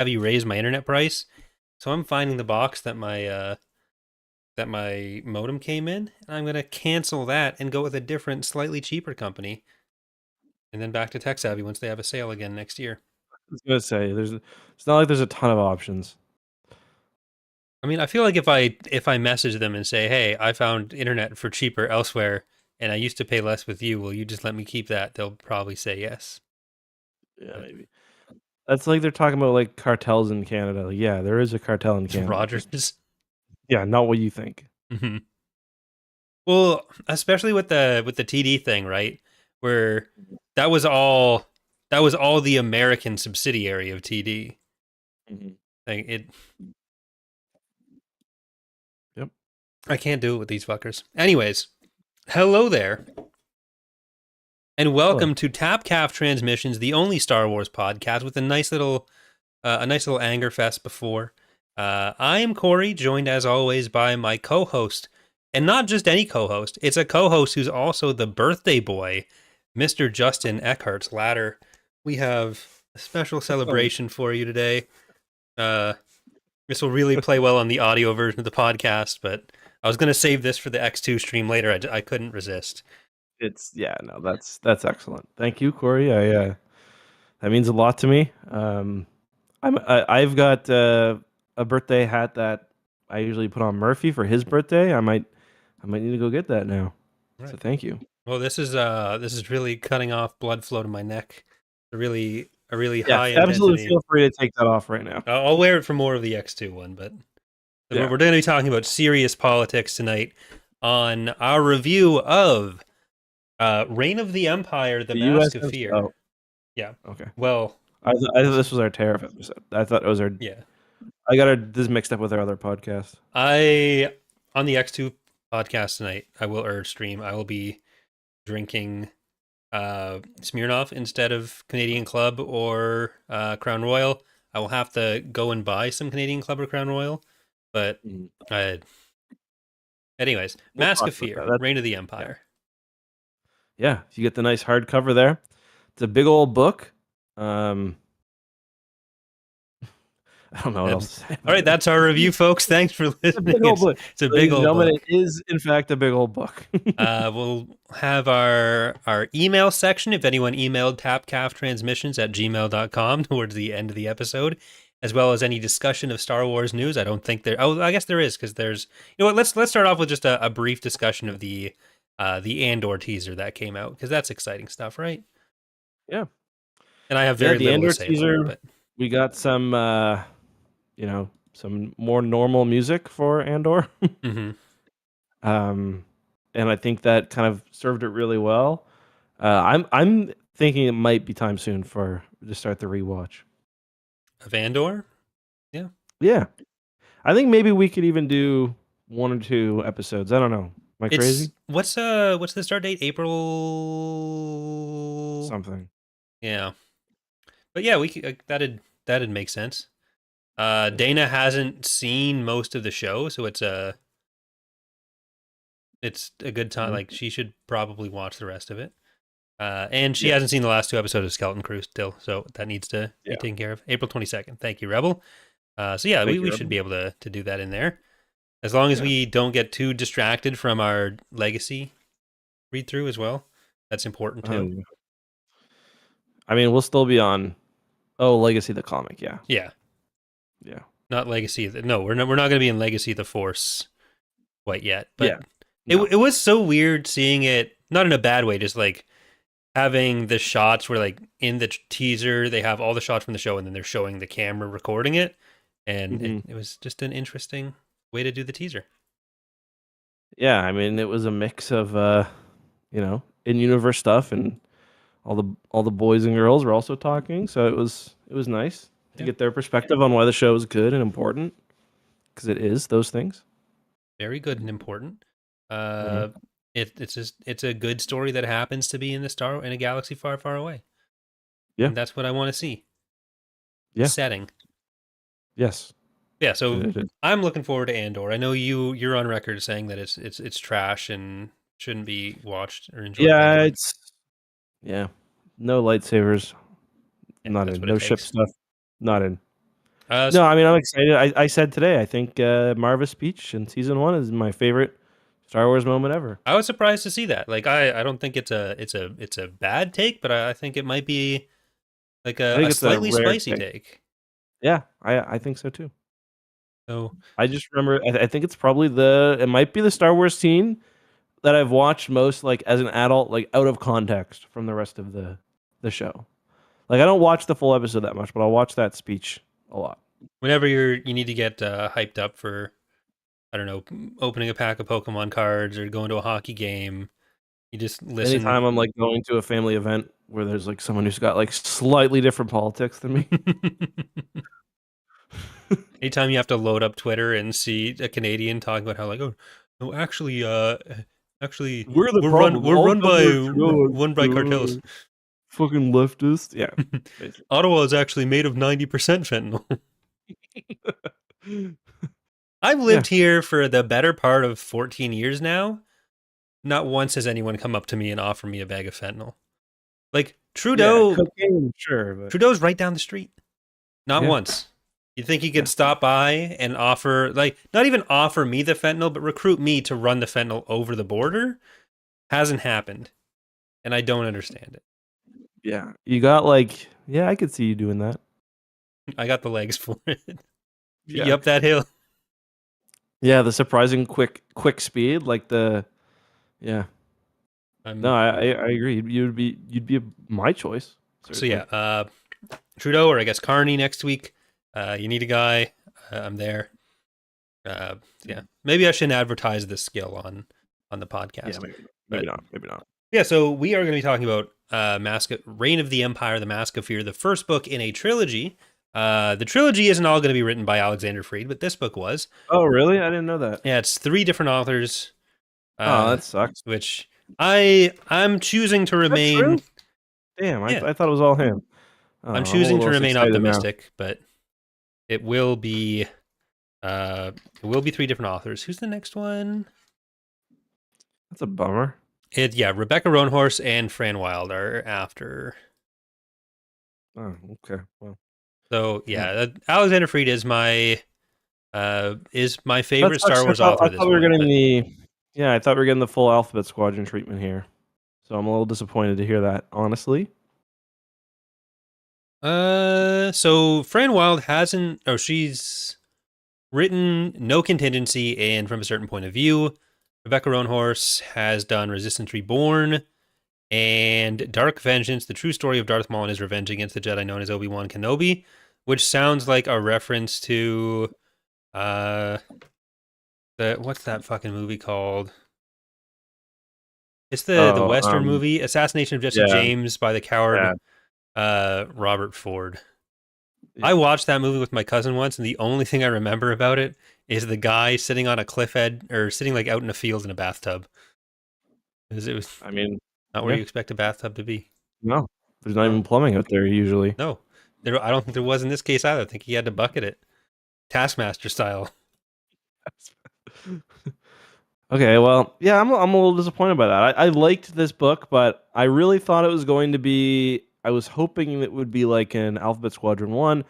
have you raise my internet price? So I'm finding the box that my modem came in, and I'm gonna cancel that and go with a different, slightly cheaper company, and then back to Tech Savvy once they have a sale again next year. I was gonna say it's not like there's a ton of options. I mean, I feel like if I message them and say, "Hey, I found internet for cheaper elsewhere, and I used to pay less with you. Will you just let me keep that?" They'll probably say yes. Yeah, But maybe. That's like they're talking about like cartels in Canada. Like, yeah, there is a cartel in it's Canada. Just Rogers. yeah, not what you think. Mm-hmm. Well, especially with the TD thing, right? Where that was all the American subsidiary of TD. Mhm. Like it, Yep. I can't do it with these fuckers. Anyways, hello there, and Hello. welcome to TapCaf Transmissions, the only Star Wars podcast with a nice little anger fest before. I am Corey, joined as always by my co-host, and not just any co-host. It's a co-host who's also the birthday boy, Mr. Justin Eckhartsladder. We have a special Oh, celebration for you today. Uh, this will really play well on the audio version of the podcast, but I was going to save this for the X2 stream later. I couldn't resist. it's yeah, no, that's excellent. Thank you, Corey. That means a lot to me. I've got a birthday hat that I usually put on Murphy for his birthday. I might need to go get that now. All So right. thank you. Well, this is really cutting off blood flow to my neck. A really Yeah, high absolutely. intensity. Feel free to take that off right now. I'll wear it for more of the X2 one, but we're Yeah, going to be talking about serious politics tonight on our review of Reign of the Empire: The the Mask of USMC. Fear. Oh, Yeah. okay. Well, I thought this was our tariff episode. I thought it was our. yeah. I got this mixed up with our other podcast. I on the X2 podcast tonight, I will stream. I will be drinking Smirnoff instead of Canadian Club or Crown Royal. I will have to go and buy some Canadian Club or Crown Royal, but Mhm. uh, anyways, We'll Mask talk of about Fear, that. That's, Reign of the yeah, Empire. yeah. You get the nice hardcover there. It's a big old book. Um, I don't know what else to say All about right, it. that's our review, folks. Thanks for It's a listening. big old It's book, it's a big ladies and old gentlemen. It book. is in fact a big old book. We'll have our email section if anyone emailed tapcaftransmissions@gmail.com towards the end of the episode, as well as any discussion of Star Wars news. I don't think there. Oh, I guess there is because there's. You know what? Let's start off with just a brief discussion of the Andor teaser that came out because that's exciting stuff, right? Yeah, And I have yeah. very The little to Andor say about it, teaser. but We got some, some more normal music for Andor. mm-hmm. um, and I think that kind of served it really well. I'm thinking it might be time soon for to start the rewatch. Of Andor, yeah. Yeah, I think maybe we could even do one or two episodes. I don't know. Am I It's crazy? what's the start date? April. Something. Yeah, but yeah, that'd make sense. Yeah. Dana hasn't seen most of the show, so it's a good time. Mhm. Like she should probably watch the rest of it. And she Yeah. hasn't seen the last two episodes of Skeleton Crew still, so that needs to be Yeah. taken care of. April 22nd. Thank you, Rebel. So yeah, Thank we you, should Rebel. be able to do that in there as long as Yeah. we don't get too distracted from our legacy read through as well. That's important Oh, too. yeah. I mean, we'll still be on. Oh, Legacy the comic. Yeah. Yeah, Yeah. not Legacy. No, we're not going to be in Legacy of the Force quite yet, Yeah. but No. it was so weird seeing it, not in a bad way, just like having the shots where like in the teaser they have all the shots from the show and then they're showing the camera recording it, and it, Hmm. it was just an interesting way to do the teaser. Yeah. I mean, it was a mix of in universe stuff, and all the boys and girls were also talking. So it was nice to Yeah, get their perspective on why the show is good and important, because it is those things. very good and important. Hmm. uh it's a good story that happens to be in a galaxy far far away, Yeah. and that's what I want to see. Yeah. Setting. Yes. Yeah, so It is. I'm looking forward to Andor. I know you're on record saying that it's trash and shouldn't be watched or enjoyed by Yeah. anyone. Yeah. No lightsabers. Yeah, Not that's in. what it No ship takes. stuff. Not in. No, I mean I'm excited. I said today I think Marva's speech in season 1 is my favorite Star Wars moment ever. I was surprised to see that. Like, I don't think it's a bad take, but I think it might be like I a think it's a slightly rare spicy take. take. Yeah, I think so too. So I just remember I think it's probably it might be the Star Wars scene that I've watched most like as an adult, like out of context from the rest of the show. Like I don't watch the full episode that much, but I'll watch that speech a lot. whenever you need to get hyped up for, I don't know, opening a pack of Pokemon cards or going to a hockey game, you just listen. Anytime I'm like going to a family event where there's like someone who's got like slightly different politics than me. Anytime you have to load up Twitter and see a Canadian talking about how like, oh no, actually We're the we're run problem. we're All run by Trudeau cartels. fucking leftist. Yeah. Basically. Ottawa is actually made of 90% fentanyl. I've lived here for the better part of 14 years now. Not once has anyone come up to me and offered me a bag of fentanyl. Like Yeah, cocaine, sure, but Trudeau's right down the street. Not yeah. once. You think he could stop by and offer, like, not even offer me the fentanyl, but recruit me to run the fentanyl over the border? Hasn't happened. And I don't understand it. Yeah. You got like, yeah, I could see you doing that. I got the legs for it. Yeah. You up that hill? Yeah, the surprising quick speed, like yeah. No, I agree. You'd be my choice. Certainly. So yeah, Trudeau, or I guess Carney next week. You need a guy. I'm there. Yeah, maybe I shouldn't advertise this skill on the podcast. Yeah, maybe not. Yeah, so we are going to be talking about Reign of the Empire, The Mask of Fear, the first book in a trilogy. The trilogy isn't all going to be written by Alexander Freed, but this book was. Oh, really? I didn't know that. Yeah, it's 3 different authors. That sucks. Which I'm choosing to remain. Damn, I thought it was all him. Oh, I'm choosing to remain optimistic, now. But it will be 3 different authors. Who's the next one? That's a bummer. Rebecca Roanhorse and Fran Wilde are after. Oh, okay. Well. So yeah, Alexander Freed is my favorite Star Wars author. I thought we were getting I thought we were getting the full Alphabet Squadron treatment here. So I'm a little disappointed to hear that, honestly. So Fran Wilde hasn't. Oh, she's written No Contingency and From a Certain Point of View. Rebecca Roanhorse has done Resistance Reborn and Dark Vengeance, the true story of Darth Maul and his revenge against the Jedi known as Obi-Wan Kenobi, which sounds like a reference to what's that fucking movie called? It's the Western movie, Assassination of Jesse James by the coward Robert Ford. Yeah. I watched that movie with my cousin once, and the only thing I remember about it is the guy sitting on a cliff edge, or sitting like out in a field in a bathtub. Because it was, not where you expect a bathtub to be. No, there's not even plumbing out there usually. No, I don't think there was in this case either. I think he had to bucket it, Taskmaster style. Okay, well, yeah, I'm a little disappointed by that. I liked this book, but I really thought it was going to be. I was hoping it would be like an Alphabet Squadron 1,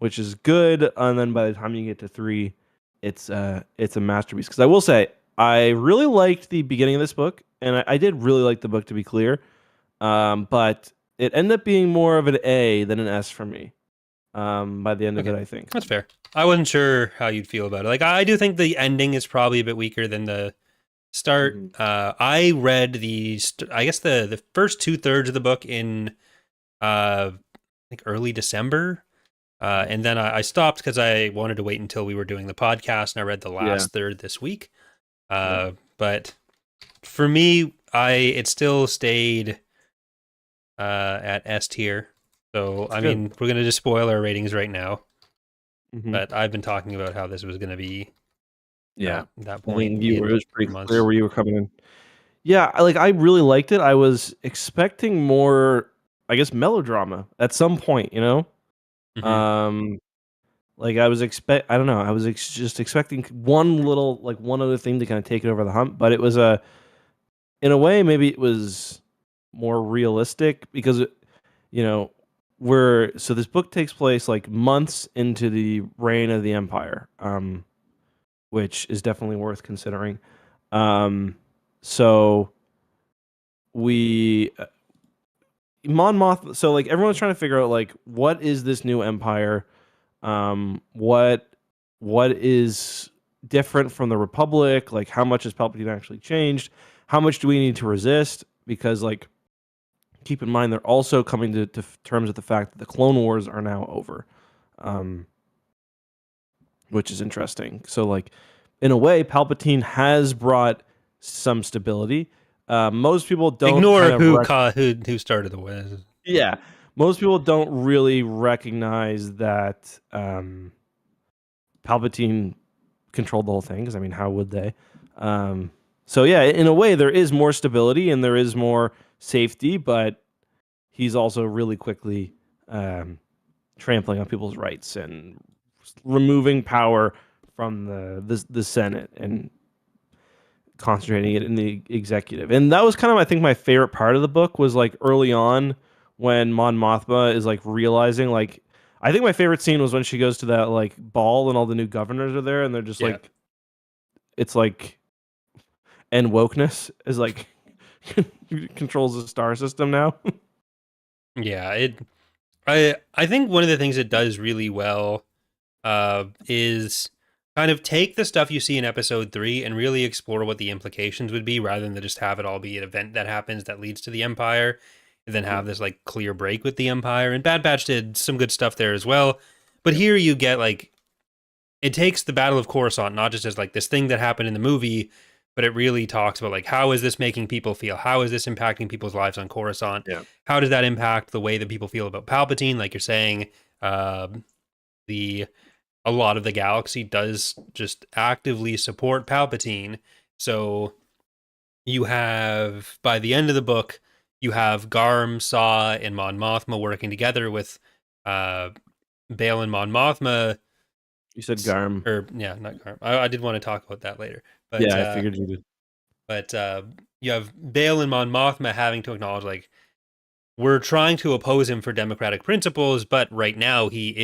which is good, and then by the time you get to 3, it's a masterpiece. Because I will say, I really liked the beginning of this book, and I did really like the book, to be clear, but it ended up being more of an A than an S for me by the end of it, I think. That's fair. I wasn't sure how you'd feel about it. Like, I do think the ending is probably a bit weaker than the start. I read the first 2/3 of the book in like early December, and then I stopped because I wanted to wait until we were doing the podcast, and I read the last third this week. But for me, it still stayed at S tier. So I mean, we're gonna just spoil our ratings right now. But I've been talking about how this was gonna be. At that point, it was pretty clear where you were coming in. Yeah, I really liked it. I was expecting more, I guess, melodrama at some point, you know? Like I was I don't know, I was just expecting one other thing to kind of take it over the hump, but it was in a way, maybe it was more realistic because, so this book takes place like months into the reign of the Empire, which is definitely worth considering. So we Mon Mothma. So like everyone's trying to figure out like what is this new empire? What is different from the Republic? Like how much has Palpatine actually changed? How much do we need to resist? Because like keep in mind they're also coming to terms with the fact that the Clone Wars are now over, which is interesting. So like in a way, Palpatine has brought some stability. Most people don't Ignore kind of who started the war. yeah. Most people don't really recognize that Palpatine controlled the whole thing. Because I mean, how would they? So yeah, in a way, there is more stability and there is more safety, but he's also really quickly trampling on people's rights and removing power from the Senate and concentrating it in the executive. And that was kind of, I think, my favorite part of the book was like early on when Mon Mothma is like realizing like I think my favorite scene was when she goes to that like ball and all the new governors are there and they're just like it's like and wokeness is like controls the star system now. Yeah, I think one of the things it does really well is kind of take the stuff you see in episode 3 and really explore what the implications would be rather than just have it all be an event that happens that leads to the Empire and then have this like clear break with the Empire. And Bad Batch did some good stuff there as well. But here you get like it takes the Battle of Coruscant not just as like this thing that happened in the movie, but it really talks about like how is this making people feel? How is this impacting people's lives on Coruscant? Yeah. How does that impact the way that people feel about Palpatine? Like you're saying, the a lot of the galaxy does just actively support Palpatine. So you have by the end of the book, you have Garm, Saw, and Mon Mothma working together with Bail and Mon Mothma. You said Garm. Or yeah, not Garm. I did want to talk about that later. But Yeah, I figured you did. But you have Bail and Mon Mothma having to acknowledge like we're trying to oppose him for democratic principles, but right now he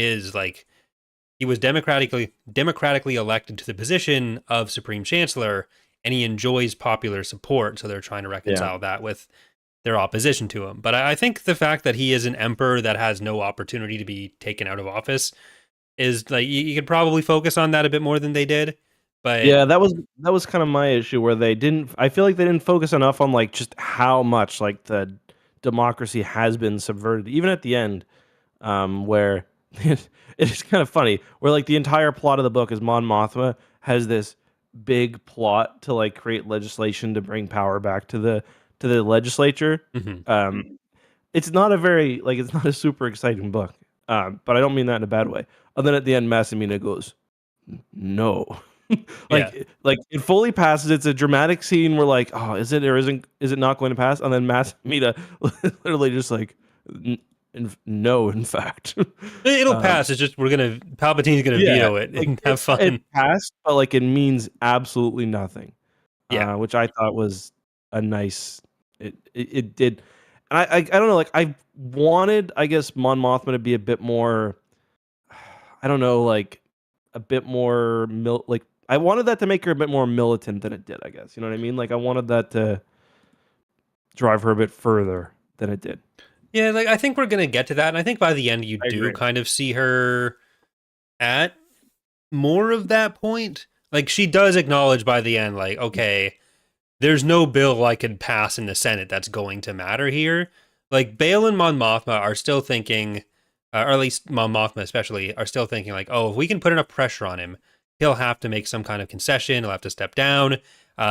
was democratically elected to the position of Supreme Chancellor, and he enjoys popular support. So they're trying to reconcile that with their opposition to him. But I think the fact that he is an emperor that has no opportunity to be taken out of office is like you could probably focus on that a bit more than they did. But yeah, that was kind of my issue where they didn't. I feel like they didn't focus enough on like just how much like the democracy has been subverted, even at the end, where it's kind of funny. Where like the entire plot of the book is Mon Mothma has this big plot to like create legislation to bring power back to the legislature. It's not a very like it's not a super exciting book, but I don't mean that in a bad way. And then at the end, Massimina goes, "No." Like it fully passes. It's a dramatic scene where like, oh, is it or isn't? Is it not going to pass? And then Massimita literally just like, no, in fact, it'll pass. It's just Palpatine's gonna veto it and have fun. It passed, but like it means absolutely nothing. Yeah, which I thought was a nice. It did, and I don't know. Like I wanted, I guess, Mon Mothma to be a bit more. I don't know, like a bit more like I wanted that to make her a bit more militant than it did, I guess. You know what I mean? Like I wanted that to drive her a bit further than it did. yeah. Like I think we're gonna get to that, and I think by the end you do agree. kind of see her at more of that point. Like she does acknowledge by the end, like, okay, there's no bill I could pass in the Senate that's going to matter here. Like Bail and Mon Mothma are still thinking, or at least Mon Mothma especially, are still thinking like, oh, if we can put enough pressure on him, he'll have to make some kind of concession. He'll have to step down.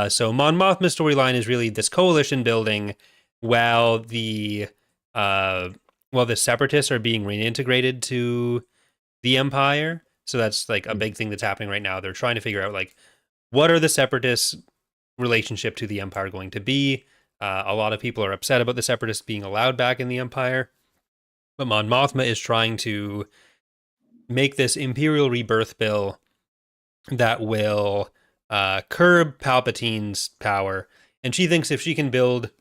So Mon Mothma's storyline is really this coalition building while the separatists are being reintegrated to the Empire. So that's like a big thing that's happening right now. They're trying to figure out like what are the separatists' relationship to the Empire going to be. A lot of people are upset about the separatists being allowed back in the Empire. But Mon Mothma is trying to make this Imperial rebirth bill that will curb Palpatine's power. And she thinks if she can build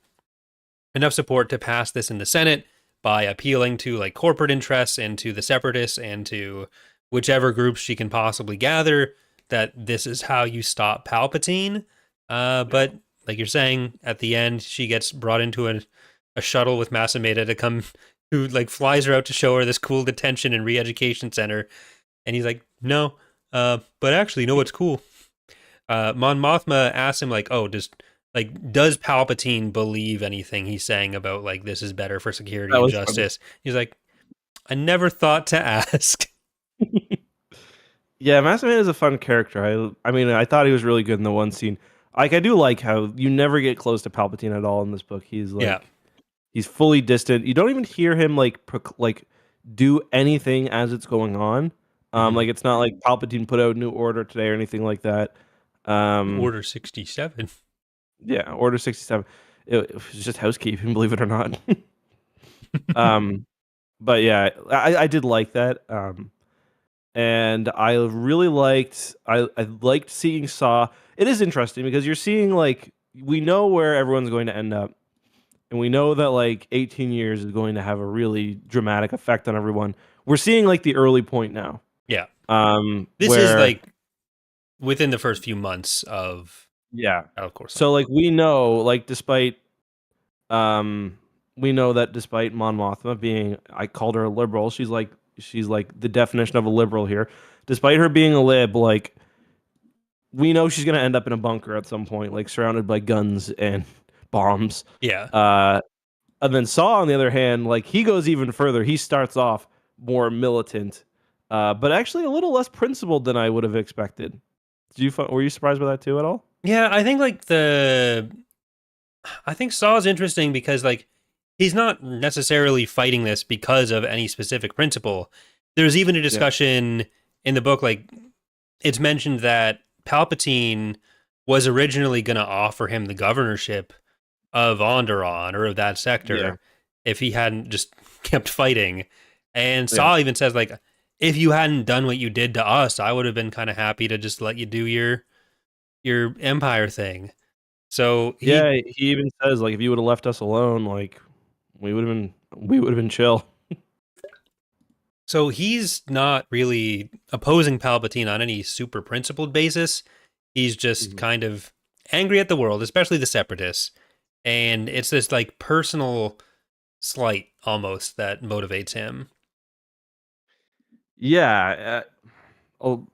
enough support to pass this in the Senate, by appealing to like corporate interests and to the separatists and to whichever groups she can possibly gather, that this is how you stop Palpatine. But like you're saying, at the end, she gets brought into a shuttle with Masameda to come, who like flies her out to show her this cool detention and re-education center. And he's like, no, but actually, you know what's cool? Mon Mothma asks him like, oh, does Palpatine believe anything he's saying about like this is better for security That and was funny. justice? He's like, I never thought to ask. Yeah, Masterman is a fun character. I mean, I thought he was really good in the one scene. Like, I do like how you never get close to Palpatine at all in this book. He's like, Yeah. he's fully distant. You don't even hear him like do anything as it's going on. Like it's not like Palpatine put out a new order today or anything like that. Order 67. Yeah, Order 67. It was just housekeeping, believe it or not. But yeah, I did like that. And I really I liked seeing Saw. It is interesting because you're seeing like we know where everyone's going to end up, and we know that like 18 years is going to have a really dramatic effect on everyone. We're seeing like the early point now. Yeah. This Where, is like within the first few months of course. So like we know like despite we know that despite Mon Mothma being, I called her a liberal, she's like the definition of a liberal here. Despite her being a lib, like we know she's gonna end up in a bunker at some point, like surrounded by guns and bombs. Yeah. And then Saw, on the other hand, like he goes even further. He starts off more militant, but actually a little less principled than I would have expected. Were you surprised by that too at all? Yeah, I think I think Saw's interesting because like he's not necessarily fighting this because of any specific principle. There's even a discussion in the book, like it's mentioned that Palpatine was originally going to offer him the governorship of Onderon or of that sector if he hadn't just kept fighting. And Saw even says like, if you hadn't done what you did to us, I would have been kind of happy to just let you do your empire thing. So he even says like if you would have left us alone, like we would have been chill. So he's not really opposing Palpatine on any super principled basis. He's just kind of angry at the world, especially the Separatists. And it's this like personal slight almost that motivates him. Yeah. You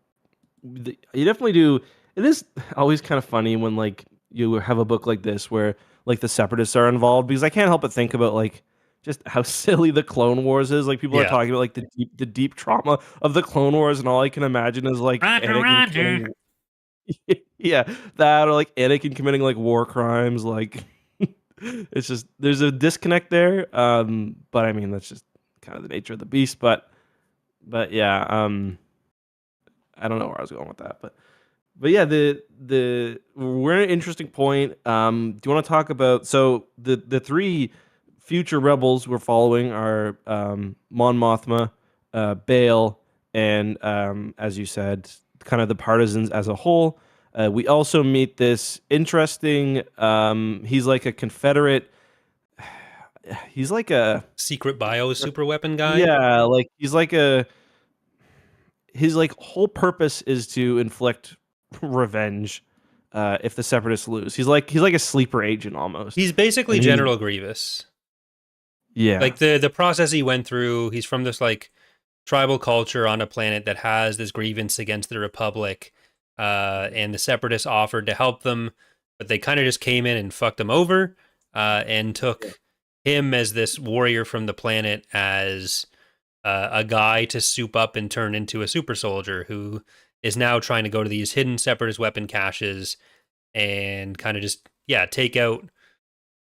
definitely do. It is always kind of funny when like you have a book like this where like the Separatists are involved, because I can't help but think about like just how silly the Clone Wars is. Like people are talking about like the deep trauma of the Clone Wars, and all I can imagine is like Anakin committing, that, or like Anakin committing like war crimes. Like it's just there's a disconnect there. But I mean that's just kind of the nature of the beast. But yeah, I don't know where I was going with that, but yeah, we're at an interesting point. Do you want to talk about the three future rebels we're following are Mon Mothma, Bail, and as you said, kind of the partisans as a whole. We also meet this interesting. He's like a Confederate. He's like a secret bio super weapon guy. Yeah, like he's like his like whole purpose is to inflict revenge if the Separatists lose. He's like a sleeper agent almost. He's basically General Grievous. Yeah. Like the process he went through, he's from this like tribal culture on a planet that has this grievance against the Republic, and the Separatists offered to help them, but they kind of just came in and fucked him over, and took him as this warrior from the planet as a guy to soup up and turn into a super soldier who is now trying to go to these hidden Separatist weapon caches and kind of just take out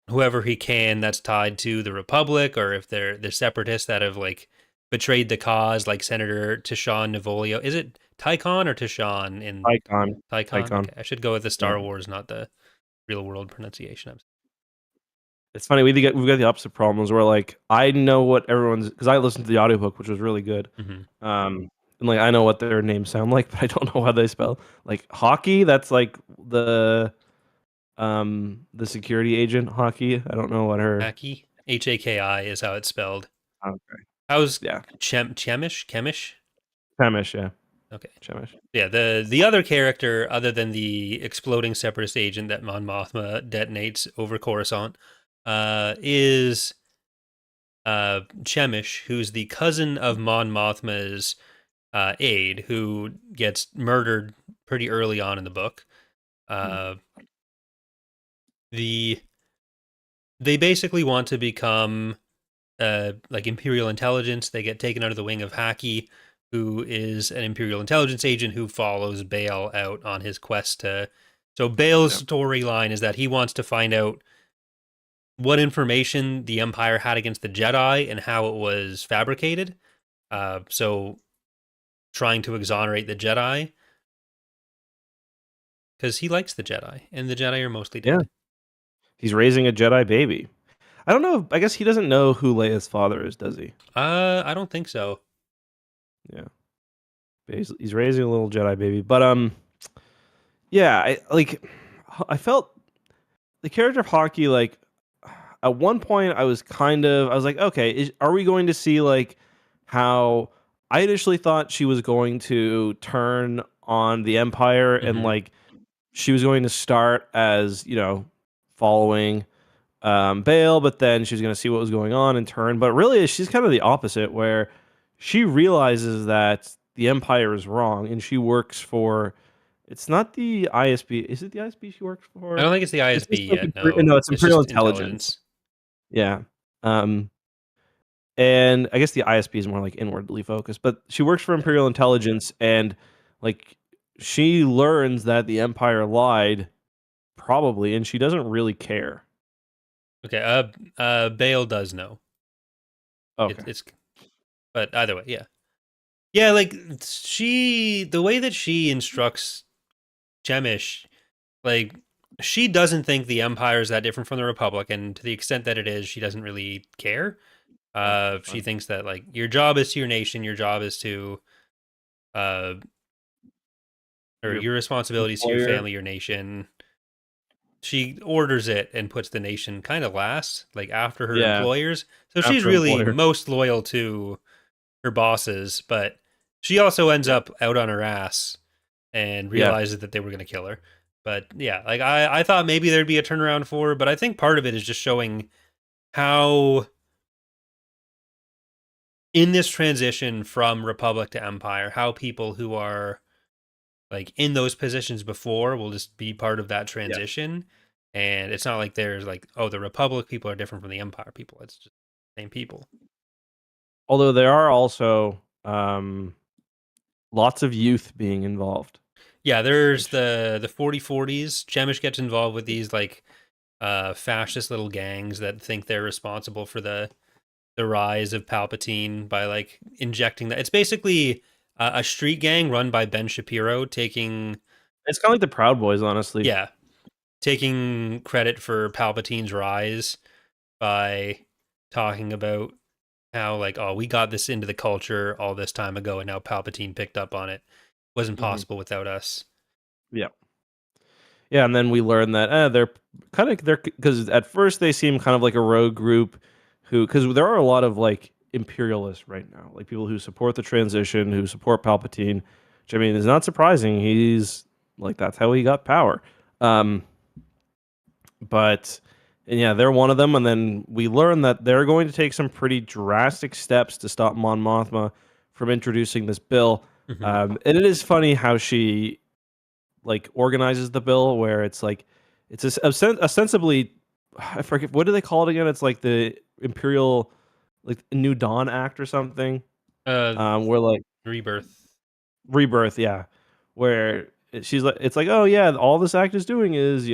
whoever he can that's tied to the Republic, or if they're the Separatists that have like betrayed the cause, like Senator Tishan Nivolio. Is it Tychon or Tishan? Tychon. Okay. I should go with the Star Wars, not the real world pronunciation. It's funny, we've got the opposite problems where like I know what everyone's, because I listened to the audiobook, which was really good. And like I know what their names sound like, but I don't know how they spell. Like Hockey, that's like the security agent Hockey. I don't know what her Haki. Haki is how it's spelled. Okay. How's Yeah. Chemish? Chemish, yeah. Okay. Chemish. Yeah, the other character, other than the exploding separatist agent that Mon Mothma detonates over Coruscant, is Chemish, who's the cousin of Mon Mothma's aide, who gets murdered pretty early on in the book. Hmm. Uh, the they basically want to become like Imperial intelligence. They get taken under the wing of Haki, who is an Imperial intelligence agent who follows Bail out on his quest to. So Yeah. Bail's storyline is that he wants to find out what information the Empire had against the Jedi and how it was fabricated. So trying to exonerate the Jedi because he likes the Jedi, and the Jedi are mostly Yeah. dead. He's raising a Jedi baby. I don't know. I guess he doesn't know who Leia's father is, does he? I don't think so. Yeah. He's raising a little Jedi baby. But yeah, I felt the character of Hockey, like, at one point I was like, okay, are we going to see like how I initially thought she was going to turn on the Empire and Mm-hmm. like she was going to start as, following Bale, but then she was going to see what was going on and turn. But really, she's kind of the opposite, where she realizes that the Empire is wrong and she works for. It's not the ISB. Is it the ISB she works I for? don't think it's the It's ISB just like yet. No, No, it's it's Imperial just Intelligence. intelligence. Yeah. Um, and I guess the ISB is more like inwardly focused, but she works for Yeah. Imperial Intelligence, and like she learns that the Empire lied, probably, and she doesn't really care. Okay. Bale does know. Okay. It's but either way, yeah. Yeah, like the way that she instructs Chemish, like she doesn't think the Empire is that different from the Republic, and to the extent that it is, she doesn't really care. Okay. She Fine. thinks that like your job is to your nation, your job is to, uh, or Your your responsibilities to your employer. family, your nation. She orders it and puts the nation kind of last, like after her Yeah. employers. So she's After really employer. most loyal to her bosses, but she also ends up out on her ass and Yeah. realizes that they were going to kill her. But yeah, like I thought maybe there'd be a turnaround for her, but I think part of it is just showing how in this transition from Republic to Empire, how people who are like in those positions before will just be part of that Yeah. transition. And it's not like there's like, oh, the Republic people are different from the Empire people. It's just the same people. Although there are also lots of youth being involved, Yeah, there's which the 4040s. Chemish gets involved with these like fascist little gangs that think they're responsible for the rise of Palpatine by like injecting that. It's basically a street gang run by Ben Shapiro taking it's kind of like the Proud Boys, honestly. yeah, taking credit for Palpatine's rise by talking about how like, oh, we got this into the culture all this time ago and now Palpatine picked up on it. Wasn't Hmm. possible without us. Yeah. Yeah, and then we learn that they're because at first they seem kind of like a rogue group who because there are a lot of like imperialists right now, like people who support the transition, who support Palpatine, which I mean is not surprising. He's like that's how he got power. Um, but and yeah, they're one of them, and then we learn that they're going to take some pretty drastic steps to stop Mon Mothma from introducing this bill. Mm-hmm. And it is funny how she like organizes the bill where it's like it's ostensibly I forget what do they call it again? It's like the Imperial like New Dawn Act or something. Uh, Where like Rebirth. Rebirth, yeah, where she's like it's like oh yeah, all this act is doing is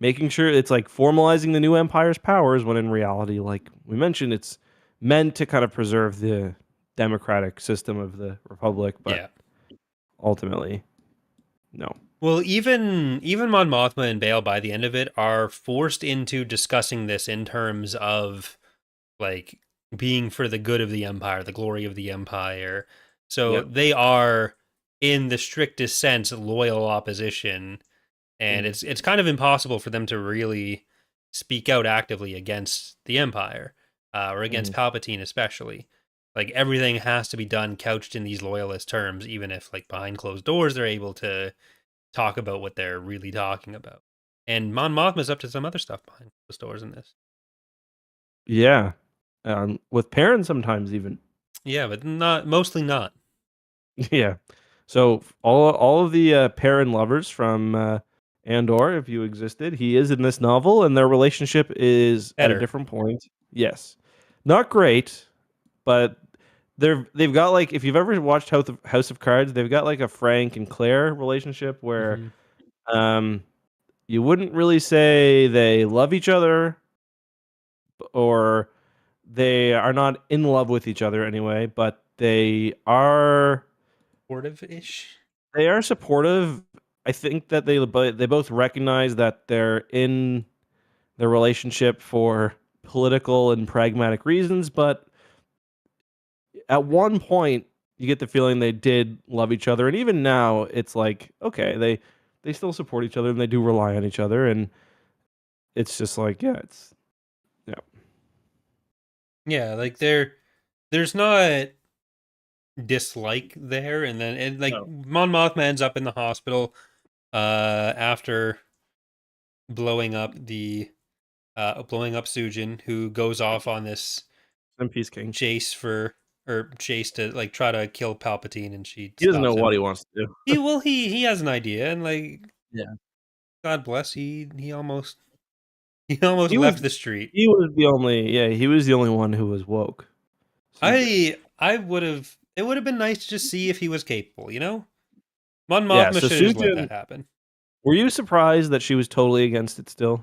making sure it's like formalizing the new empire's powers when in reality, like we mentioned, it's meant to kind of preserve the democratic system of the republic, but Yeah. ultimately, no. Well, even Mon Mothma and Bale by the end of it are forced into discussing this in terms of like being for the good of the empire, the glory of the empire. So Yeah. they are in the strictest sense loyal opposition, and Mhm. it's kind of impossible for them to really speak out actively against the empire. or against Mhm. Palpatine especially. Like everything has to be done couched in these loyalist terms, even if like behind closed doors they're able to talk about what they're really talking about. And Mon Mothma's up to some other stuff behind closed doors in this. Yeah. With parents sometimes even. Yeah, but not mostly not. Yeah. So all of the Perrin lovers from Andor, if you existed, he is in this novel, and their relationship is at a Better. different point. Yes, not great, but they've got like if you've ever watched House of Cards, they've got like a Frank and Claire relationship where Mm-hmm. um you wouldn't really say they love each other or they are not in love with each other anyway, but Supportive-ish. they are supportive. I think that they both recognize that they're in the relationship for political and pragmatic reasons, but at one point you get the feeling they did love each other, and even now it's like okay, they still support each other and they do rely on each other, and it's just like yeah, it's yeah, Yeah, like there's not dislike there, and then like no, Mon Mothma ends up in the hospital after blowing up the blowing up Sujen, who goes off on this and Peace King. chase for or chase to like try to kill Palpatine, and she He doesn't know stops what him. he wants to do. He has an idea, and like Yeah, God bless, he almost he was left the street. he was the only one who was woke. Sujen. I would have it would have been nice to just see if he was capable, you know? Mon Yeah, Mothma so should have just let Sujen, that happen. were you surprised that she was totally against it still?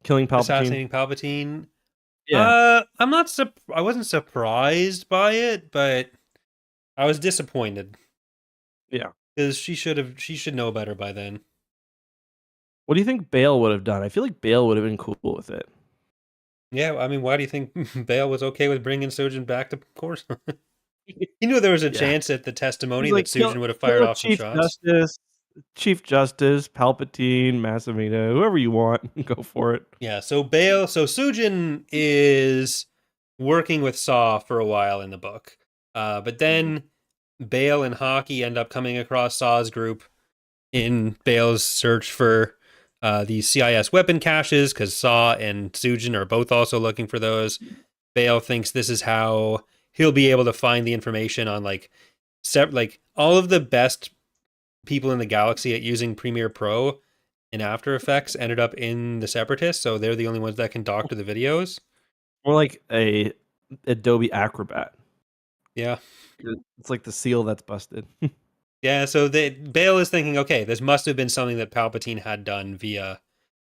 Killing Palpatine? Assassinating Palpatine. Yeah. I wasn't surprised by it, but I was disappointed Yeah. because she should know better by then. What do you think Bale would have done? I feel like Bale would have been cool with it. Yeah, I mean, why do you think Bale was okay with bringing Sojin back to course? He knew there was a Yeah. chance at the He's testimony that like, Sujin would have kill fired the off some shots. Chief Justice, Palpatine, Massamita, whoever you want, go for it. Yeah, so Sujin is working with Saw for a while in the book. But Mhm. then Bale and Hockey end up coming across Saw's group in Bale's search for these CIS weapon caches because Saw and Sujin are both also looking for those. Bale thinks this is how he'll be able to find the information on like all of the best people in the galaxy at using Premiere Pro and After Effects ended up in the Separatists, so they're the only ones that can doctor the videos. More like a Adobe Acrobat. Yeah. It's like the seal that's busted. Yeah, so Bale is thinking, okay, this must have been something that Palpatine had done via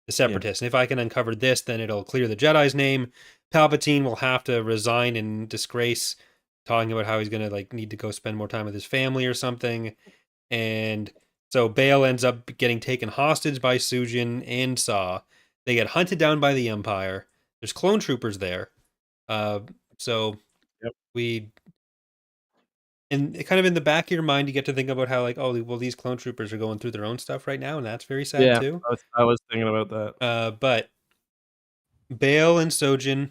the Yeah. Separatists. And if I can uncover this, then it'll clear the Jedi's name. Palpatine will have to resign in disgrace, talking about how he's gonna like need to go spend more time with his family or something. And so Bale ends up getting taken hostage by Sujin and Saw. They get hunted down by the Empire. There's clone troopers there. Uh, so Yep. we and kind of in the back of your mind, you get to think about how like, oh, well, these clone troopers are going through their own stuff right now, and that's very sad Yeah. too. I was thinking about that. But Bale and Sojin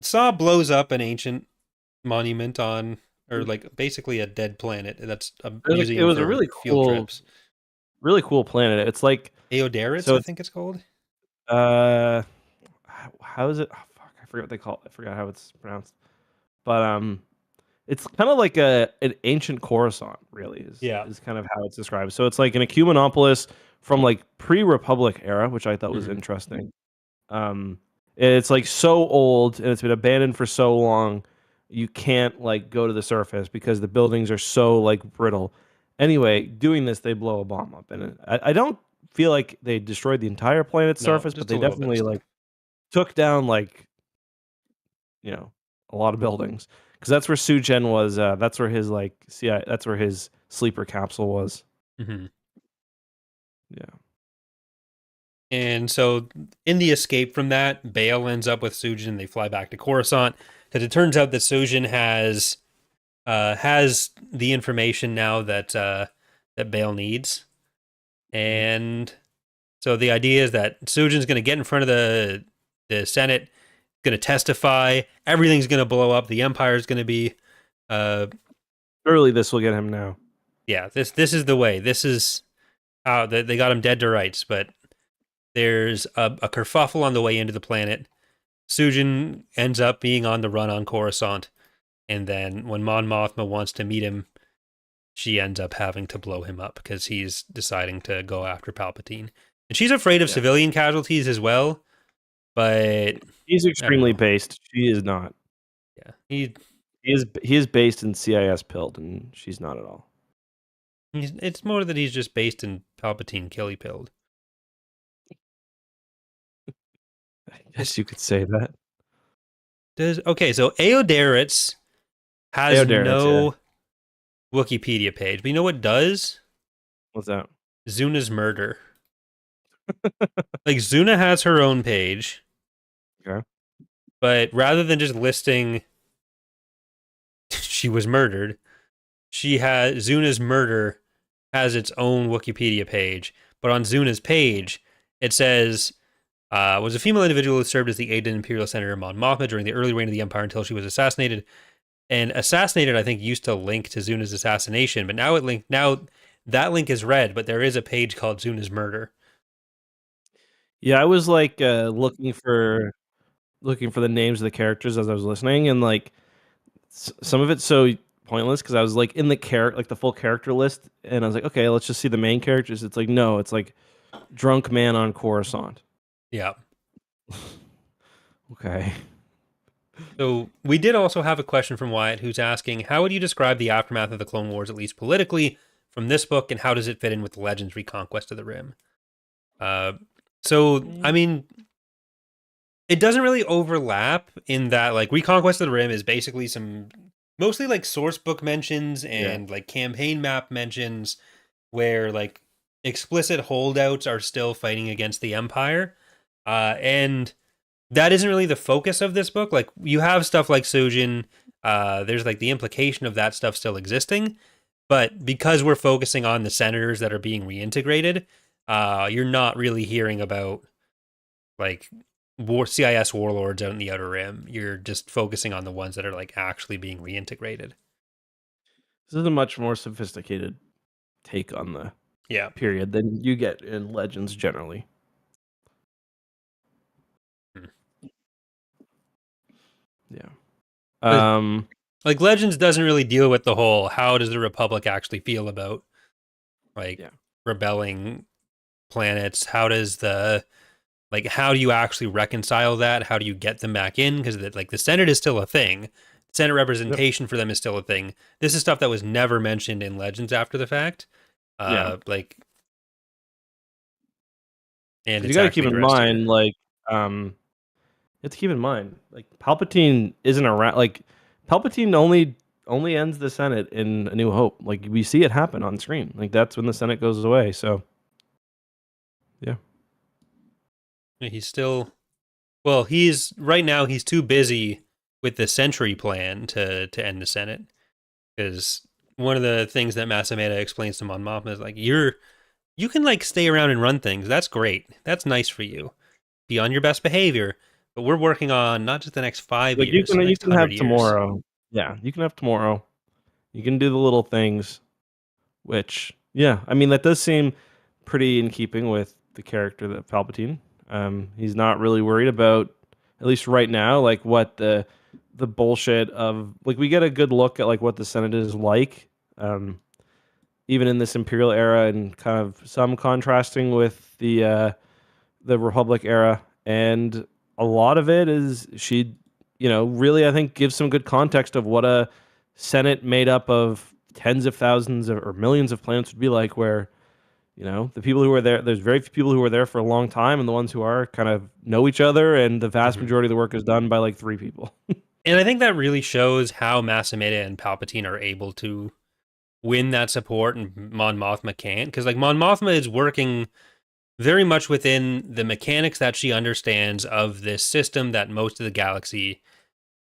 Saw blows up an ancient monument on, or like basically a dead planet. That's a It museum was a for field trips. really cool planet. It's like Eodaritz, so I it's think it's called. uh how is it? Oh, fuck, I forget what they call it. I forgot how it's pronounced. But it's kind of like an ancient Corusant, really, Yeah. is kind of how it's described. So it's like an ecumenopolis from like pre-Republic era, which I thought was Hmm. interesting. Um, it's like so old and it's been abandoned for so long, you can't like go to the surface because the buildings are so like brittle. Anyway, doing this, they blow a bomb up, and I don't feel like they destroyed the entire planet's No, surface, but just a they little bit of definitely stuff. like took down like a lot of buildings because that's where Sujen was. That's where his like that's where his sleeper capsule was. Hmm. Yeah. And so, in the escape from that, Bale ends up with Sujin. They fly back to Coruscant because it turns out that Sujin has the information now that Bale needs, Mhm. and so the idea is that Sujin's going to get in front of the Senate going to testify. Everything's going to blow up. The Empire's going to be, Surely this will get him now. yeah. This is the way. This is how they got him dead to rights. But there's a kerfuffle on the way into the planet. Sujen ends up being on the run on Corusant, and then when Mon Mothma wants to meet him, she ends up having to blow him up because he's deciding to go after Palpatine. And she's afraid of civilian casualties as well, but he's extremely based. She is not. Yeah, he is based in CIS pilled, and she's not at all. It's more that he's just based in Palpatine killy pilled. I guess you could say that. So Eodaritz has no Wikipedia page, but you know what does? What's that? Zuna's murder. Like, Zuna has her own page. Okay. But rather than just listing she was murdered, Zuna's murder has its own Wikipedia page. But on Zuna's page, it says, was a female individual who served as the aide to Imperial Senator Mon Mothma during the early reign of the Empire until she was assassinated. And assassinated, I think, used to link to Zuna's assassination, but now that link is red, but there is a page called Zuna's murder. Yeah, I was like looking for the names of the characters as I was listening, and like some of it's so pointless because I was like in the full character list, and I was like, okay, let's just see the main characters. It's like, no, it's like drunk man on Corusant. Yeah. Okay. So we did also have a question from Wyatt, who's asking, how would you describe the aftermath of the Clone Wars, at least politically, from this book, and how does it fit in with the Legends Reconquest of the Rim? I mean, it doesn't really overlap in that, like, Reconquest of the Rim is basically mostly like source book mentions and like campaign map mentions where like explicit holdouts are still fighting against the Empire. And that isn't really the focus of this book. Like, you have stuff like Sujen, there's like the implication of that stuff still existing, but because we're focusing on the senators that are being reintegrated, you're not really hearing about like CIS warlords out in the Outer Rim. You're just focusing on the ones that are like actually being reintegrated. This is a much more sophisticated take on the period than you get in Legends generally. Yeah. Like Legends doesn't really deal with the whole how does the Republic actually feel about rebelling planets? How do you actually reconcile that? How do you get them back in? Because the Senate is still a thing. Senate representation for them is still a thing. This is stuff that was never mentioned in Legends after the fact. And you got to keep in mind, you have to keep in mind, like, Palpatine isn't around. Like, Palpatine only ends the Senate in A New Hope. Like, we see it happen on screen. Like, that's when the Senate goes away. So, yeah. He's right now he's too busy with the Century Plan to end the Senate. Because one of the things that Masameda explains to Mon Mothma is like, you can like stay around and run things. That's great. That's nice for you. Be on your best behavior. But we're working on not just the next 5 years. You can have tomorrow. Yeah, you can have tomorrow. You can do the little things, which, I mean, that does seem pretty in keeping with the character that Palpatine. He's not really worried about, at least right now, like what the bullshit of, like, we get a good look at like what the Senate is like, even in this Imperial era, and kind of some contrasting with the Republic era, and a lot of it is she, really, I think, gives some good context of what a Senate made up of tens of thousands or millions of planets would be like, where, the people who are there, there's very few people who are there for a long time, and the ones who are kind of know each other, and the vast majority of the work is done by like 3 people. And I think that really shows how Masameda and Palpatine are able to win that support, and Mon Mothma can't. Because like Mon Mothma is working very much within the mechanics that she understands of this system that most of the galaxy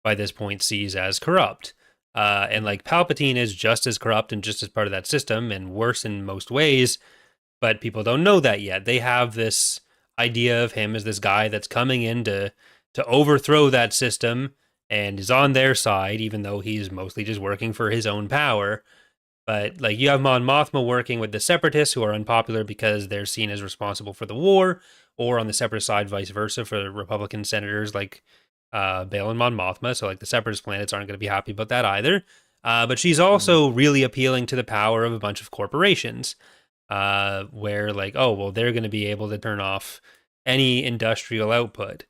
by this point sees as corrupt. And like Palpatine is just as corrupt and just as part of that system, and worse in most ways, but people don't know that yet. They have this idea of him as this guy that's coming in to to overthrow that system and is on their side, even though he's mostly just working for his own power. But like you have Mon Mothma working with the Separatists, who are unpopular because they're seen as responsible for the war, or on the Separatist side, vice versa, for Republican senators like Bail and Mon Mothma. So like the Separatist planets aren't going to be happy about that either. But she's also really appealing to the power of a bunch of corporations, where like, oh well, they're going to be able to turn off any industrial output.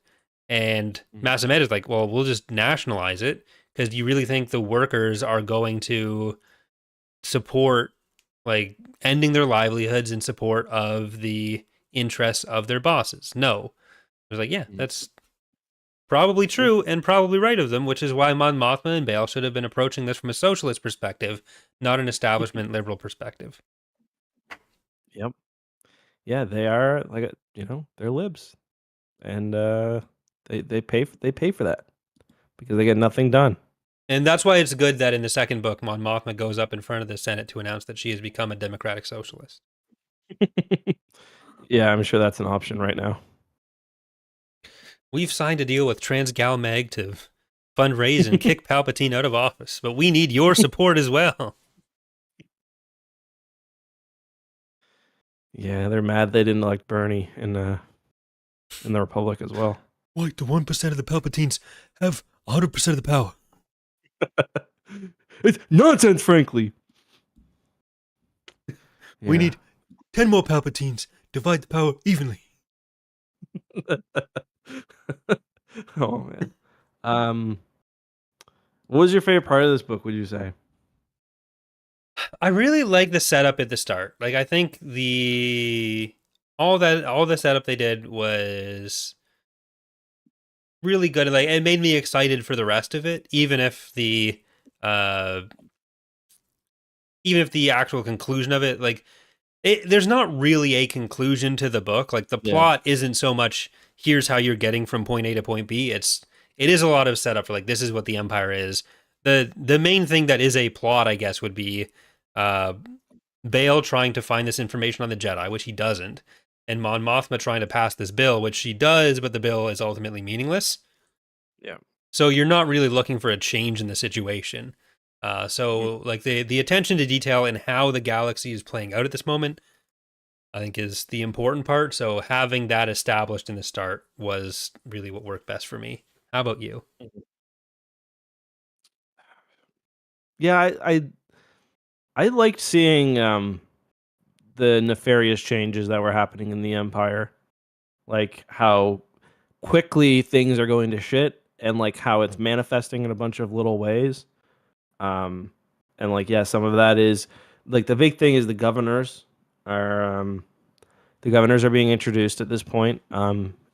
And Massamed is like, well, we'll just nationalize it, because do you really think the workers are going to support like ending their livelihoods in support of the interests of their bosses? No. I was like, yeah, that's probably true and probably right of them, which is why Mon Mothma and Bail should have been approaching this from a socialist perspective, not an establishment liberal perspective. Yep. Yeah, they are like they're libs, and they pay for that because they get nothing done. And that's why it's good that in the second book, Mon Mothma goes up in front of the Senate to announce that she has become a democratic socialist. Yeah, I'm sure that's an option right now. We've signed a deal with Transgal Mag to fundraise and kick Palpatine out of office, but we need your support as well. Yeah, they're mad they didn't elect Bernie in the Republic as well. Like the 1% of the Palpatines have 100% of the power. It's nonsense, frankly. We need 10 more Palpatines. Divide the power evenly. Oh man. What was your favorite part of this book, would you say? I really like the setup at the start. Like I think all the setup they did was really good. Like it made me excited for the rest of it, even if the actual conclusion of it, like there's not really a conclusion to the book. Like the plot isn't so much here's how you're getting from point A to point B. It is a lot of setup for like this is what the Empire is. The main thing that is a plot, I guess, would be Bail trying to find this information on the Jedi, which he doesn't, and Mon Mothma trying to pass this bill, which she does, but the bill is ultimately meaningless. Yeah. So you're not really looking for a change in the situation. Like the attention to detail and how the galaxy is playing out at this moment, I think is the important part. So having that established in the start was really what worked best for me. How about you? Yeah, I liked seeing the nefarious changes that were happening in the Empire, like how quickly things are going to shit, and like how it's manifesting in a bunch of little ways. And like some of that is like the big thing is the governors are being introduced at this point.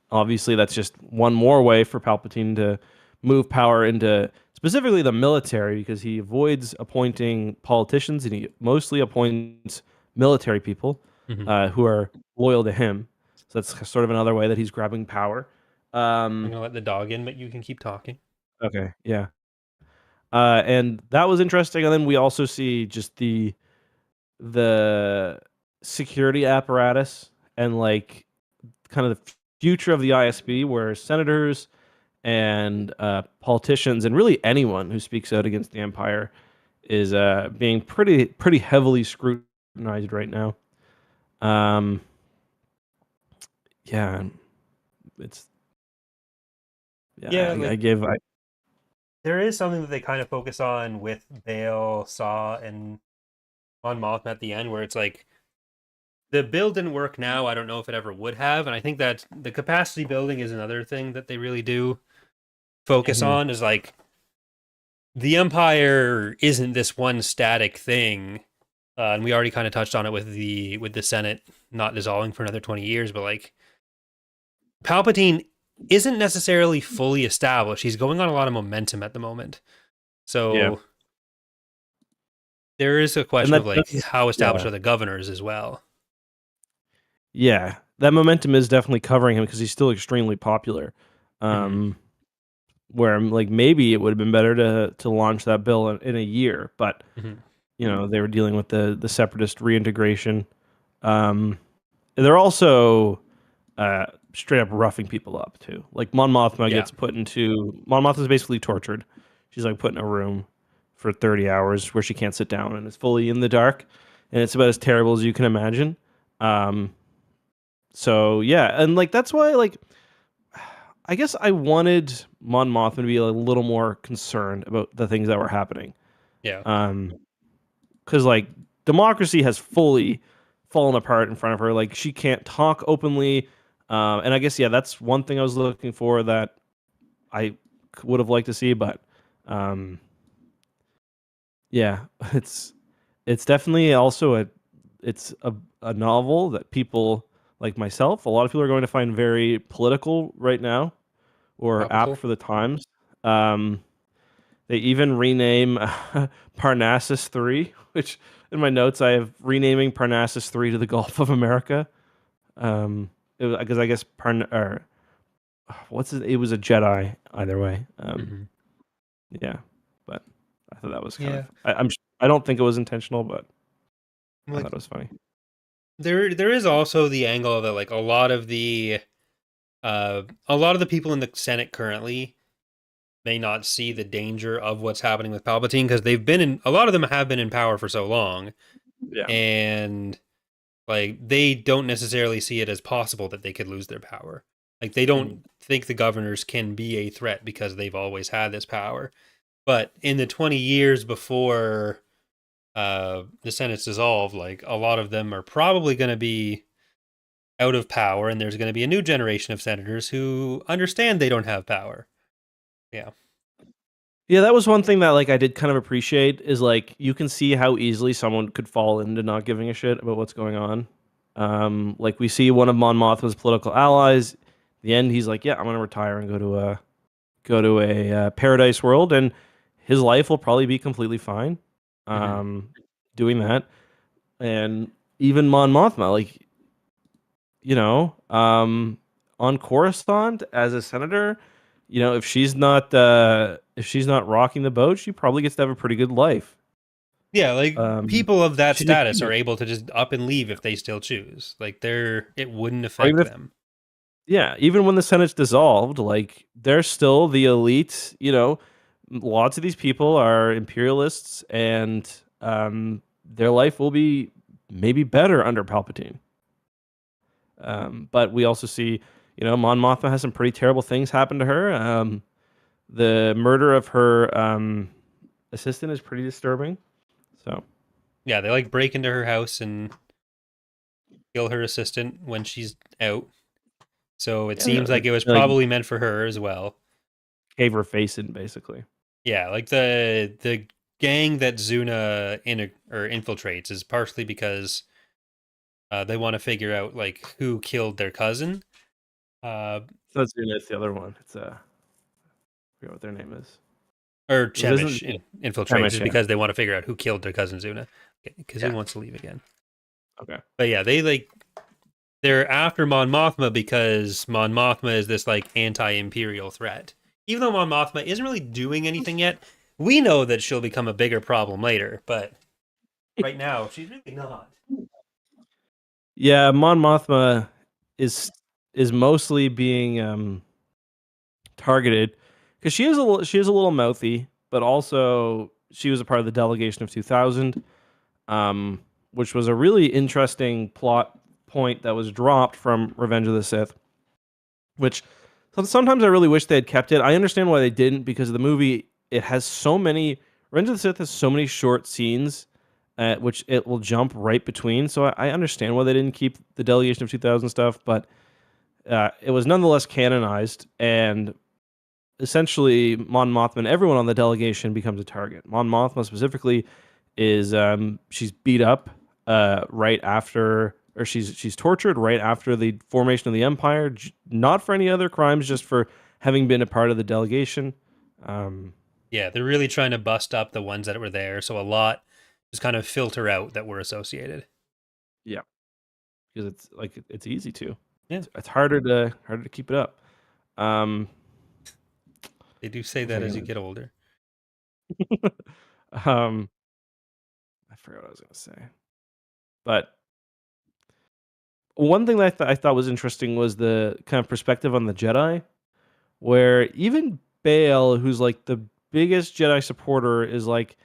Obviously that's just one more way for Palpatine to move power into specifically the military, because he avoids appointing politicians and he mostly appoints military people who are loyal to him. So that's sort of another way that he's grabbing power. I'm gonna let the dog in, but you can keep talking. Okay, yeah. And that was interesting. And then we also see just the security apparatus and like kind of the future of the ISB, where senators and politicians and really anyone who speaks out against the Empire is being pretty heavily scrutinized right now. Yeah, it's there is something that they kind of focus on with Bail, Saw, and on Mothma at the end, where it's like the bill didn't work now. I don't know if it ever would have, and I think that the capacity building is another thing that they really do focus on. Is like the Empire isn't this one static thing, and we already kind of touched on it with the Senate not dissolving for another 20 years, but like Palpatine isn't necessarily fully established. He's going on a lot of momentum at the moment. So there is a question of like how established are the governors as well. Yeah, that momentum is definitely covering him because he's still extremely popular. Where I'm like, maybe it would have been better to launch that bill in a year, but they were dealing with the separatist reintegration. They're also straight up roughing people up too. Like Mon Mothma Yeah. gets put into Mon Mothma is basically tortured. She's like put in a room for 30 hours where she can't sit down and is fully in the dark, and it's about as terrible as you can imagine. Um, so yeah, and like that's why like I guess I wanted Mon Mothma to be a little more concerned about the things that were happening. Yeah. Because like democracy has fully fallen apart in front of her. Like she can't talk openly. And I guess yeah, that's one thing I was looking for that I would have liked to see, but um, yeah, it's definitely also a novel that people like myself, a lot of people are going to find very political right now or apt Topical. for the times. Um, they even rename Parnassus 3, which in my notes I have renaming Parnassus 3 to the Gulf of America. Because I guess it was a Jedi either way. Hmm. Yeah, but I thought that was kind Yeah. of I don't think it was intentional, but I Like thought it was funny. there is also the angle that like a lot of the people in the Senate currently may not see the danger of what's happening with Palpatine because they've been in a lot of them have been in power for so long, Yeah. and like they don't necessarily see it as possible that they could lose their power. Like they Mm. don't think the governors can be a threat because they've always had this power. But in the 20 years before the Senate's dissolved, like a lot of them are probably going to be out of power, and there's going to be a new generation of senators who understand they don't have power. Yeah. Yeah, that was one thing that like I did kind of appreciate is like you can see how easily someone could fall into not giving a shit about what's going on. Like we see one of Mon Mothma's political allies. At the end, he's like, "Yeah, I'm gonna retire and go to a paradise world, and his life will probably be completely fine." Hmm. Um, doing that, and even Mon Mothma, like you know, on Coruscant as a senator, if she's not rocking the boat, she probably gets to have a pretty good life. Yeah, like Um, people of that she's a status key, are able to just up and leave if they still choose. Like it wouldn't or even affect if them. yeah, even when the Senate's dissolved, like they're still the elite. Lots of these people are imperialists, and their life will be maybe better under Palpatine. But we also see, Mon Mothma has some pretty terrible things happen to her. The murder of her assistant is pretty disturbing. So Yeah, they like break into her house and kill her assistant when she's out. So it yeah, seems like it was like probably meant for her as well. cave her face in basically. Yeah, like the gang that Zuna infiltrates is partially because they want to figure out like who killed their cousin. Uh, So it's the other one. I forget what their name is. or It isn't Chemish infiltrates Hamish, is yeah. because they want to figure out who killed their cousin Zuna. Because who Yeah. wants to leave again? Okay. But yeah, they're after Mon Mothma because Mon Mothma is this like anti-imperial threat. Even though Mon Mothma isn't really doing anything yet, we know that she'll become a bigger problem later. But right now, she's really not. Yeah, Mon Mothma is is mostly being targeted because she is a little mouthy, but also she was a part of the delegation of 2000, which was a really interesting plot point that was dropped from Revenge of the Sith. Which sometimes I really wish they had kept it. I understand why they didn't because the movie it has so many. Revenge of the Sith has so many short scenes, which it will jump right between. So I understand why they didn't keep the delegation of 2000 stuff, but it was nonetheless canonized, and essentially Mon Mothma and everyone on the delegation becomes a target. Mon Mothma specifically is she's beat up right after, or she's tortured right after the formation of the Empire, not for any other crimes, just for having been a part of the delegation. Um, Yeah, they're really trying to bust up the ones that were there, so a lot just kind of filter out that were associated. yeah, because it's like it's easy to. Yeah, It's harder to keep it up. Um, they do say what was that I as you gonna? get older. um, I forgot what I was gonna say, but one thing that I thought was interesting was the kind of perspective on the Jedi, where even Bail, who's like the biggest Jedi supporter, is like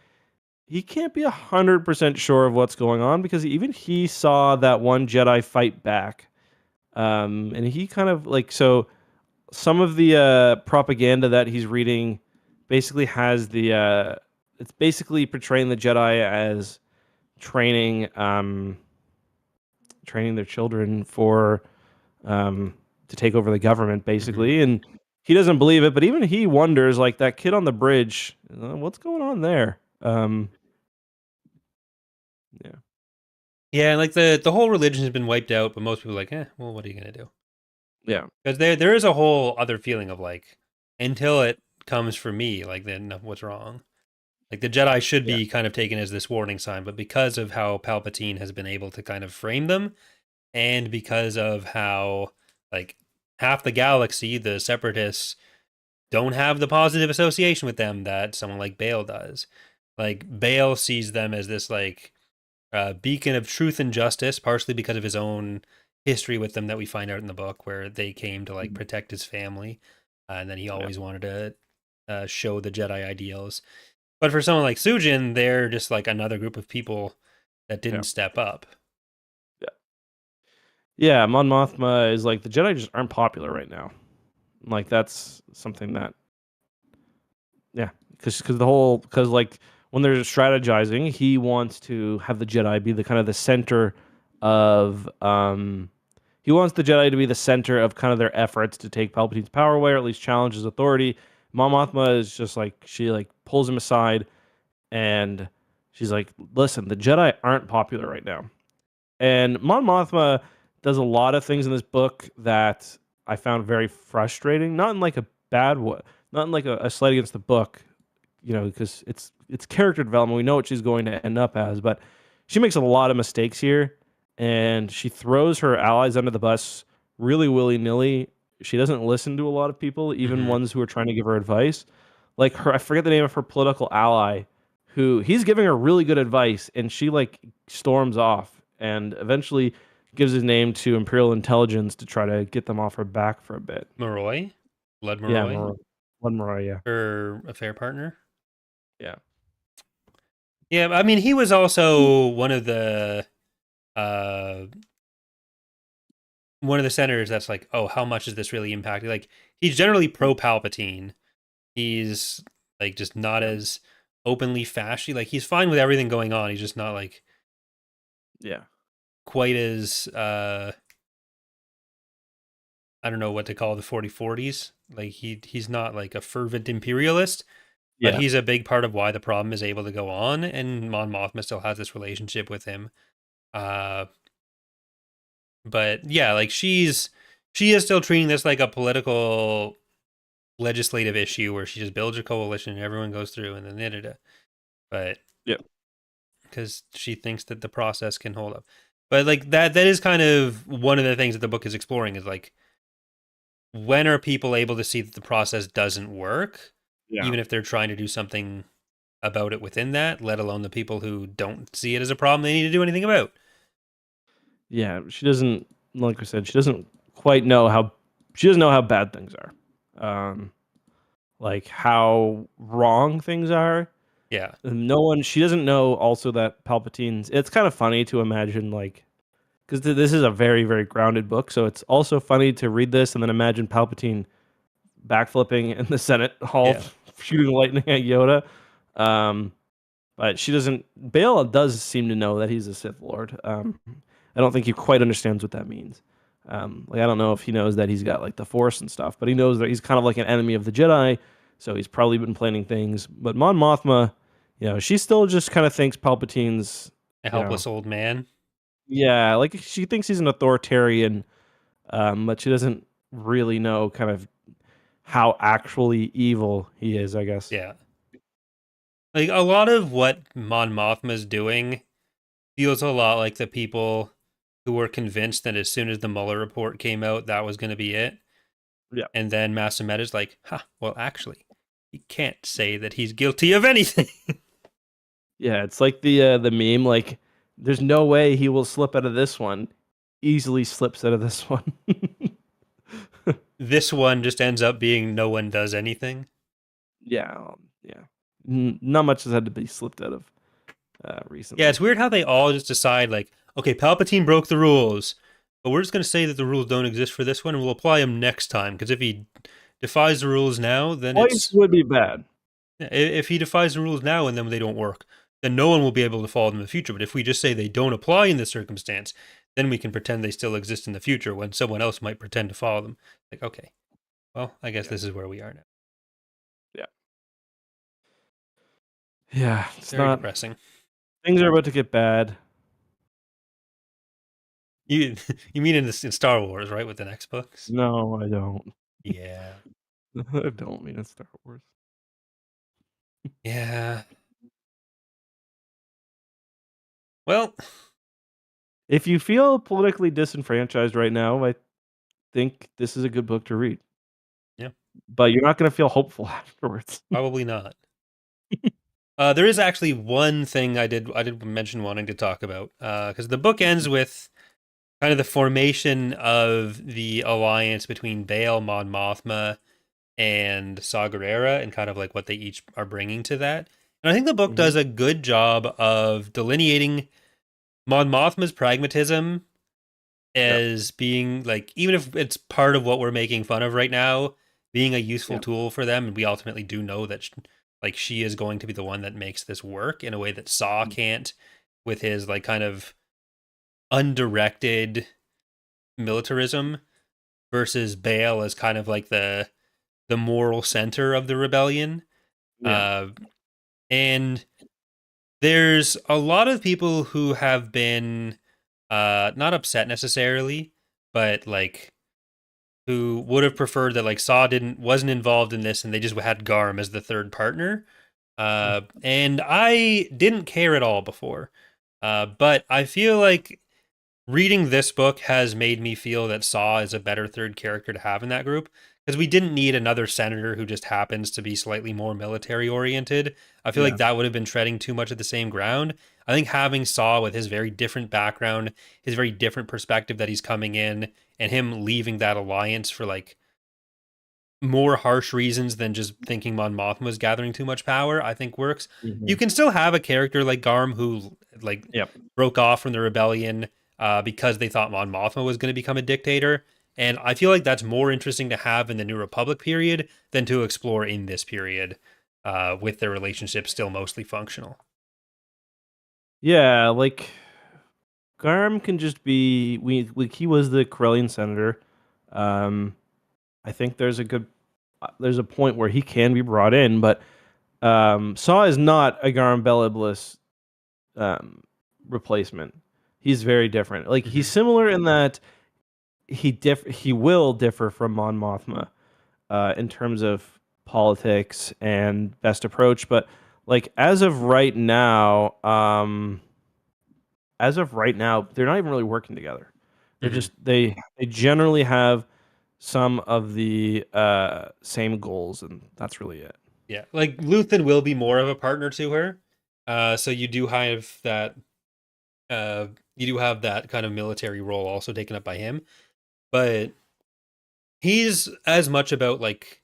he can't be 100% sure of what's going on because even he saw that one Jedi fight back, and he kind of like so some of the propaganda that he's reading basically has the it's basically portraying the Jedi as training training their children for to take over the government, basically. And he doesn't believe it, but even he wonders, like that kid on the bridge, what's going on there? Yeah, Yeah, like the whole religion has been wiped out, but most people are like, well, what are you gonna do? yeah, Because there is a whole other feeling of like, until it comes for me, like then what's wrong? Like the Jedi should yeah, be kind of taken as this warning sign, but because of how Palpatine has been able to kind of frame them, and because of how like half the galaxy, the Separatists, don't have the positive association with them that someone like Bale does. Like Bale sees them as this like beacon of truth and justice, partially because of his own history with them that we find out in the book, where they came to like protect his family, and then he yeah, always wanted to show the Jedi ideals. But for someone like Sujen, they're just like another group of people that yeah, didn't step up. yeah. Yeah, Mon Mothma is like the Jedi just aren't popular right now. Like that's something that yeah, because the whole because like when they're strategizing, he wants to have the Jedi be the kind of the center of he wants the Jedi to be the center of kind of their efforts to take Palpatine's power away or at least challenge his authority. Mon Mothma is just like she like pulls him aside and she's like, "Listen, the Jedi aren't popular right now." And Mon Mothma does a lot of things in this book that I found very frustrating. Not in like a bad way, not in like a slight against the book, you know, because it's character development. We know what she's going to end up as, but she makes a lot of mistakes here, and she throws her allies under the bus really willy nilly. She doesn't listen to a lot of people, even Mm-hmm. ones who are trying to give her advice. Like her, I forget the name of her political ally, who he's giving her really good advice, and she like storms off, and eventually gives his name to Imperial intelligence to try to get them off her back for a bit. Maroi, Blood Yeah, Maroi, One Mariah. Yeah. her affair partner. Yeah. Yeah, I mean, he was also uh one of the senators that's like, oh, how much is this really impacting? Like, he's generally pro Palpatine. He's like just not as openly fashy. Like, he's fine with everything going on. He's just not like Yeah. quite as I don't know what to call the 4040s. Like he's not like a fervent imperialist, but Yeah. he's a big part of why the problem is able to go on. And Mon Mothma still has this relationship with him. Uh, but yeah, like she is still treating this like a political legislative issue where she just builds a coalition and everyone goes through and then but Yeah. because she thinks that the process can hold up. But like that is kind of one of the things that the book is exploring is like when are people able to see that the process doesn't work, Yeah. even if they're trying to do something about it within that, let alone the people who don't see it as a problem they need to do anything about. Yeah. She doesn't, like I said, she doesn't quite know how, she doesn't know how bad things are. Like how wrong things are. Yeah. And no one, she doesn't know also that Palpatine's, it's kind of funny to imagine like, because this is a very, very grounded book. So it's also funny to read this and then imagine Palpatine backflipping in the Senate hall, Yeah. shooting lightning at Yoda. Um, but she doesn't. Bale does seem to know that he's a Sith Lord. I don't think he quite understands what that means. Like I don't know if he knows that he's got like the Force and stuff, but he knows that he's kind of like an enemy of the Jedi. So he's probably been planning things. But Mon Mothma, you know, she still just kind of thinks Palpatine's, A you know, helpless old man. yeah, like she thinks he's an authoritarian, but she doesn't really know kind of how actually evil he is, I guess. Yeah. Like a lot of what Mon Mothma's doing feels a lot like the people who were convinced that as soon as the Mueller report came out, that was going to be it. Yeah. And then Massameta's like, well, actually, he can't say that he's guilty of anything. Yeah, it's like the meme like there's no way he will slip out of this one. easily slips out of this one. This one just ends up being no one does anything. Yeah. Not much has had to be slipped out of Yeah, recently. it's weird how they all just decide, like, okay, Palpatine broke the rules, but we're just going to say that the rules don't exist for this one and we'll apply them next time. Because if he defies the rules now, then Points it's. would be bad. If he defies the rules now and then they don't work, then no one will be able to follow them in the future. But if we just say they don't apply in this circumstance, then we can pretend they still exist in the future when someone else might pretend to follow them. Like, okay, well, I guess Yeah. this is where we are now. Yeah. Yeah. It's Very not. depressing. Things are about to get bad. You you mean in Star Wars, right, with the next books? No, I don't. Yeah. I don't mean it's Star Wars. Yeah. Well, If you feel politically disenfranchised right now, I think this is a good book to read. yeah, But you're not going to feel hopeful afterwards. probably not. There is actually one thing I did mention wanting to talk about because the book ends with kind of the formation of the alliance between Bail, Mon Mothma, and Saw Gerrera, and kind of like what they each are bringing to that. And I think the book Mhm. does a good job of delineating Mon Mothma's pragmatism Yep. as being like, even if it's part of what we're making fun of right now, being a useful Yeah. tool for them. And we ultimately do know that like she is going to be the one that makes this work in a way that Saw can't, with his like kind of undirected militarism, versus Bale as kind of like the moral center of the rebellion. Yeah. Uh, and there's a lot of people who have been not upset necessarily, but like who would have preferred that like Saw wasn't involved in this and they just had Garm as the third partner. And I didn't care at all before. But I feel like reading this book has made me feel that Saw is a better third character to have in that group because we didn't need another senator who just happens to be slightly more military oriented. I feel like Yeah. that would have been treading too much of the same ground. I think having Saw with his very different background, his very different perspective that he's coming in, and him leaving that alliance for like more harsh reasons than just thinking Mon Mothma was gathering too much power, I think works. You Mhm. can still have a character like Garm who like Yep. broke off from the rebellion because they thought Mon Mothma was going to become a dictator. And I feel like that's more interesting to have in the New Republic period than to explore in this period with their relationship still mostly functional. Yeah, like Garm can just be he was the Corellian senator. Um I think there's a point where he can be brought in, but Saw is not a Garm Bel Iblis um replacement. He's very different. Like he's Mm-hmm. similar in that he will differ from Mon Mothma in terms of politics and best approach, but like as of right now, they're not even really working together. They're Mm-hmm. just they generally have some of the same goals, and that's really it. Yeah, like Luthan will be more of a partner to her. So you do have that uh, kind of military role also taken up by him, but he's as much about like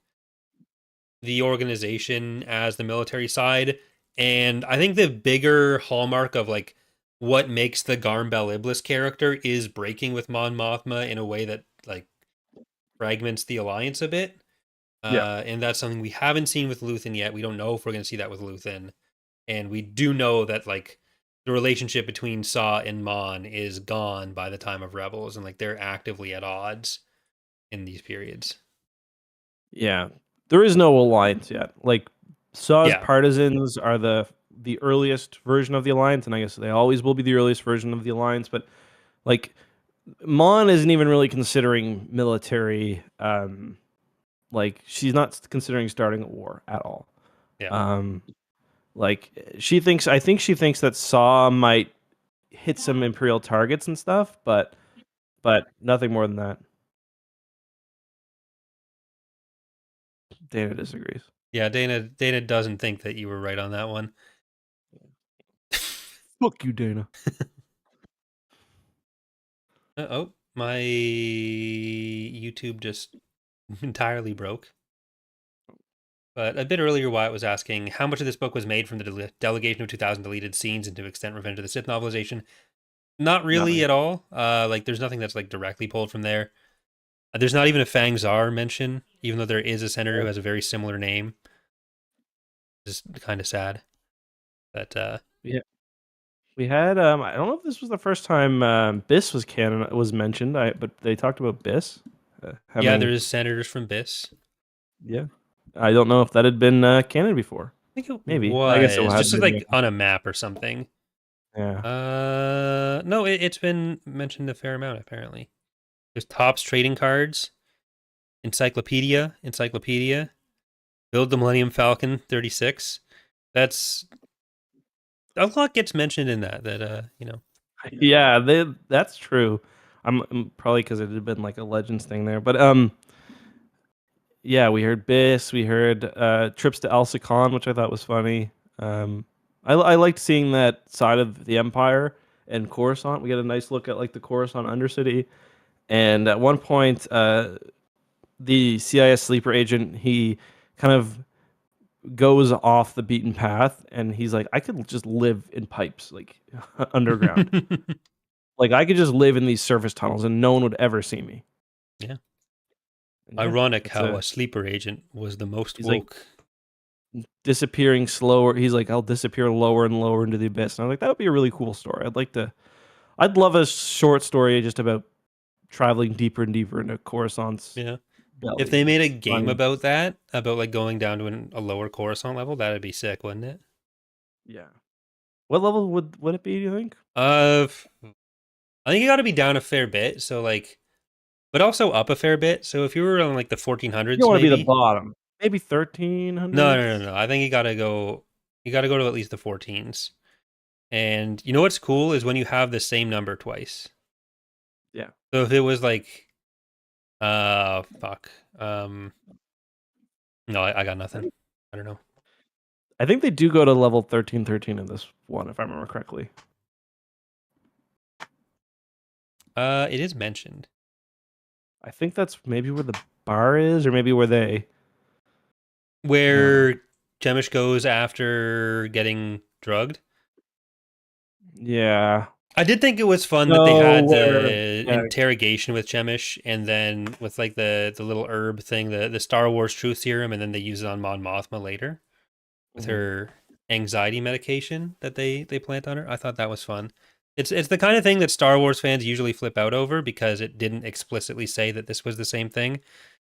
the organization as the military side. And I think the bigger hallmark of like what makes the Garm Bel Iblis character is breaking with Mon Mothma in a way that like fragments the alliance a bit. Yeah, And that's something we haven't seen with Luthen yet. We don't know if we're going to see that with Luthen. And we do know that like the relationship between Saw and Mon is gone by the time of Rebels, and like they're actively at odds in these periods. yeah. There is no alliance yet. Like Saw's Yeah. partisans are the earliest version of the alliance, and I guess they always will be the earliest version of the alliance. But like Mon isn't even really considering military. Like she's not considering starting a war at all. Yeah. Um, like I think she thinks that Saw might hit some Imperial targets and stuff, but nothing more than that. Dana disagrees. Yeah, Dana doesn't think that you were right on that one. Fuck you, Dana. Oh, my YouTube just entirely broke. But a bit earlier, Wyatt was asking how much of this book was made from the delegation of 2000 deleted scenes and to extent Revenge of the Sith novelization. Not really Nothing. at all. Like, there's nothing that's like directly pulled from there. There's not even a Fang Czar mention, even though there is a senator who has a very similar name. It's kind of sad. But Yeah. We had I don't know if this was the first time Biss was mentioned. But they talked about Biss yeah, having there's senators from Biss. yeah. I don't know if that had been canon before. I think it Maybe. I guess it was had just been. like on a map or something. Yeah. No, it's been mentioned a fair amount apparently. There's Topps trading cards, encyclopedia, Build the Millennium Falcon 36. That's a lot gets mentioned in that. Yeah, that's true. I'm probably because it had been like a Legends thing there, but yeah, we heard Biss, we heard trips to Alsakan, which I thought was funny. I liked seeing that side of the Empire and Coruscant. We get a nice look at like the Coruscant Undercity, and at one point, the CIS sleeper agent he kind of goes off the beaten path, and he's like, I could just live in pipes like underground. Like I could just live in these surface tunnels and no one would ever see me. Yeah. And yeah, Ironic that's how a sleeper agent was the most he's like woke. disappearing slower. He's like, I'll disappear lower and lower into the abyss. And I'm like, that would be a really cool story. I'd love a short story just about traveling deeper and deeper into Coruscant's Yeah. If belly they and made a just game finding. about that, about like going down to a lower Coruscant level, that'd be sick, wouldn't it? Yeah. What level would it be, do you think? I think you got to be down a fair bit. So like, but also up a fair bit. So if you were on like the You don't 1400s, want to be the maybe. bottom. Maybe No. 1300s. I think you got to go. You got to go to at least the 14s. And you know what's cool is when you have the same number twice. Yeah. So if it was like, fuck. No, I got nothing. I don't know. I think they do go to level 1313 in this one, if I remember correctly. It is mentioned. I think that's maybe where the bar is, or maybe where they. Where Chemish goes after getting drugged. Yeah. I did think it was fun that they No, had where? the Yeah. interrogation with Chemish, and then with like the little herb thing, the Star Wars truth serum, and then they use it on Mon Mothma later with Mhm. her anxiety medication that they plant on her. I thought that was fun. It's the kind of thing that Star Wars fans usually flip out over because it didn't explicitly say that this was the same thing.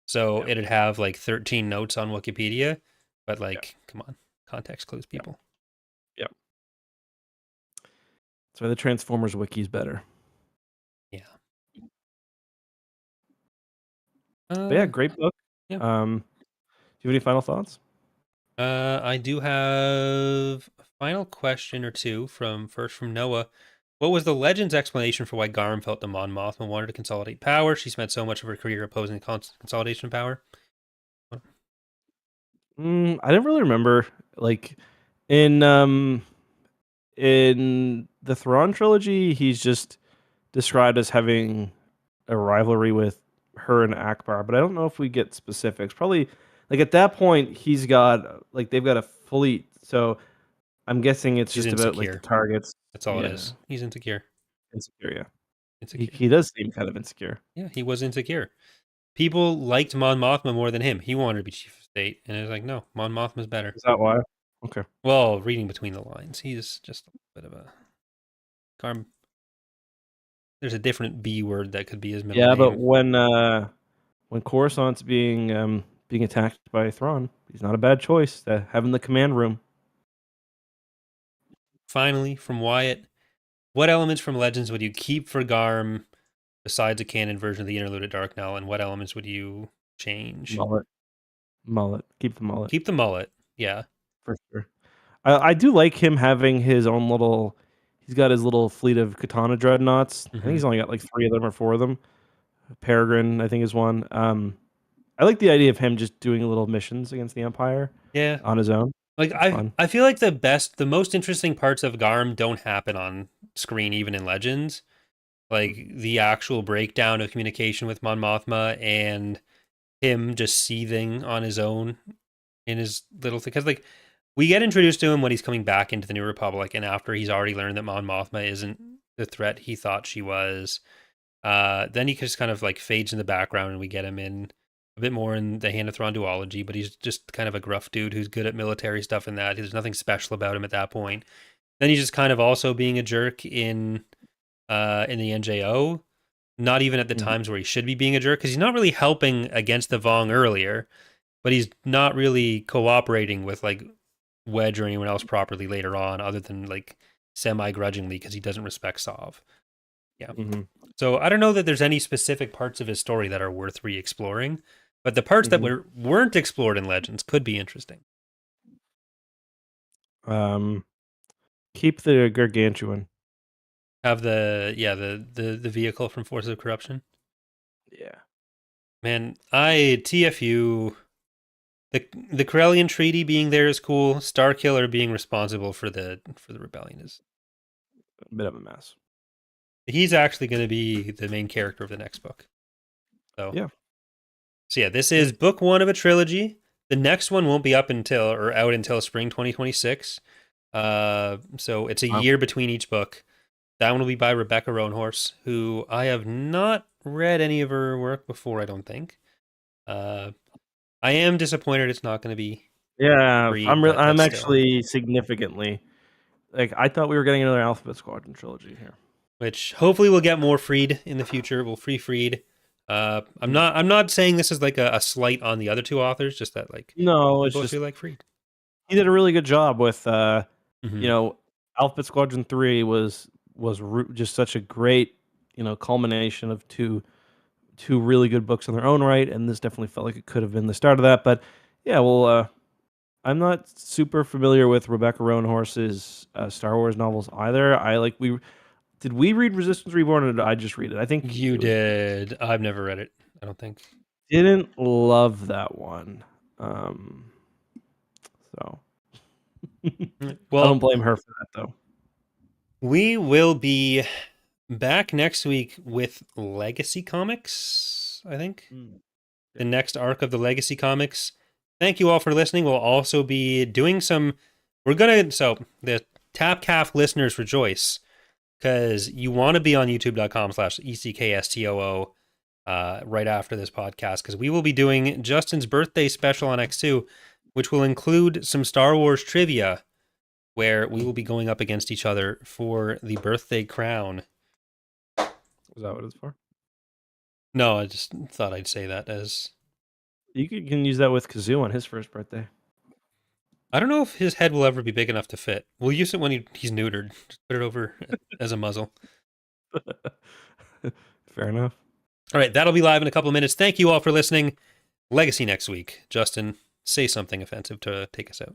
So Yeah. it'd have like 13 notes on Wikipedia, but Yeah. like, come on, context clues, Yeah. people. Yeah. That's why the Transformers wiki is better. Yeah. But yeah, great book. Yeah. Do you have any final thoughts? I do have a final question or two from Noah. What was the Legend's explanation for why Garm felt the Mon Mothma wanted to consolidate power? She spent so much of her career opposing consolidation of power. I didn't really remember. Like in um in the Thrawn trilogy, he's just described as having a rivalry with her and Akbar, but I don't know if we get specifics. Probably like at that point, he's got like they've got a fleet, so I'm guessing it's He's just about like the insecure. targets. That's all it Yeah, is. He's insecure. insecure. Yeah, Insecure. he does seem kind of insecure. Yeah, he was insecure. People liked Mon Mothma more than him. He wanted to be chief of state, and it was like, no, Mon Mothma's better. Is that why? Okay. Well, reading between the lines, he's just a bit of a Garm. There's a different B word that could be his middle Yeah, but name. when Coruscant's being attacked by Thrawn, he's not a bad choice to have in the command room. Finally, from Wyatt, what elements from Legends would you keep for Garm besides a canon version of the interlude at Dark Knell, and what elements would you change? Mullet, mullet, keep the mullet Keep the mullet. Yeah. for sure. I do like him having his own little. He's got his little fleet of katana dreadnoughts. I think Mm-hmm. he's only got like 3 of them or 4 of them. Peregrine, I think, is one. I like the idea of him just doing little missions against the Empire Yeah. on his own. Like It's fun. I feel like the most interesting parts of Garm don't happen on screen, even in Legends. like the actual breakdown of communication with Mon Mothma and him just seething on his own in his little thing. Because like we get introduced to him when he's coming back into the New Republic, and after he's already learned that Mon Mothma isn't the threat he thought she was. Then he just kind of like fades in the background, and we get him in a bit more in the Hand of Thrawn duology. But he's just kind of a gruff dude who's good at military stuff, and that there's nothing special about him at that point. Then he's just kind of also being a jerk in the NJO. Not even at the times where he should be being a jerk, because he's not really helping against the Vong earlier, but he's not really cooperating with like Wedge or anyone else properly later on, other than like semi-grudgingly because he doesn't respect Sov. Yeah. Mm-hmm. So I don't know that there's any specific parts of his story that are worth re-exploring, but the parts that weren't explored in Legends could be interesting. Keep the gargantuan. Have the vehicle from Forces of Corruption. Yeah. Man, I TFU the Corellian Treaty being there is cool. Starkiller being responsible for the rebellion is a bit of a mess. He's actually going to be the main character of the next book. So yeah, this is book 1 of a trilogy. The next one won't be out until spring 2026. So it's a year between each book. That one will be by Rebecca Roanhorse, who I have not read any of her work before, I don't think. I am disappointed it's not going to be. Yeah, free, I'm actually significantly like I thought we were getting another Alphabet Squadron trilogy here. Which hopefully we'll get more Freed in the future. We'll free Freed. I'm not saying this is like a slight on the other two authors, just that like no, it's both just feel like Freed. He did a really good job with you know, Alphabet Squadron 3 was just such a great, you know, culmination of two really good books in their own right, and this definitely felt like it could have been the start of that. But yeah, well, I'm not super familiar with Rebecca Roanhorse's Star Wars novels either. Did we read Resistance Reborn, or did I just read it? I think you did. I've never read it. I don't think. Didn't love that one. So well, I don't blame her for that though. We will be back next week with Legacy Comics, I think. The next arc of the Legacy Comics. Thank you all for listening. We'll also be doing so the TapCaf listeners rejoice, because you want to be on youtube.com/ECKSTOO right after this podcast, because we will be doing Justin's birthday special on X2, which will include some Star Wars trivia, where we will be going up against each other for the birthday crown. Is that what it's for? No, I just thought I'd say that as... You can use that with Kazoo on his first birthday. I don't know if his head will ever be big enough to fit. We'll use it when he's neutered. Just put it over as a muzzle. Fair enough. All right, that'll be live in a couple of minutes. Thank you all for listening. Legacy next week. Justin, say something offensive to take us out.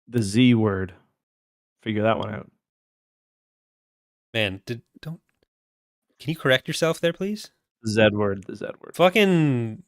The Z word. Figure that one out. Man, can you correct yourself there, please? The Z word. Fucking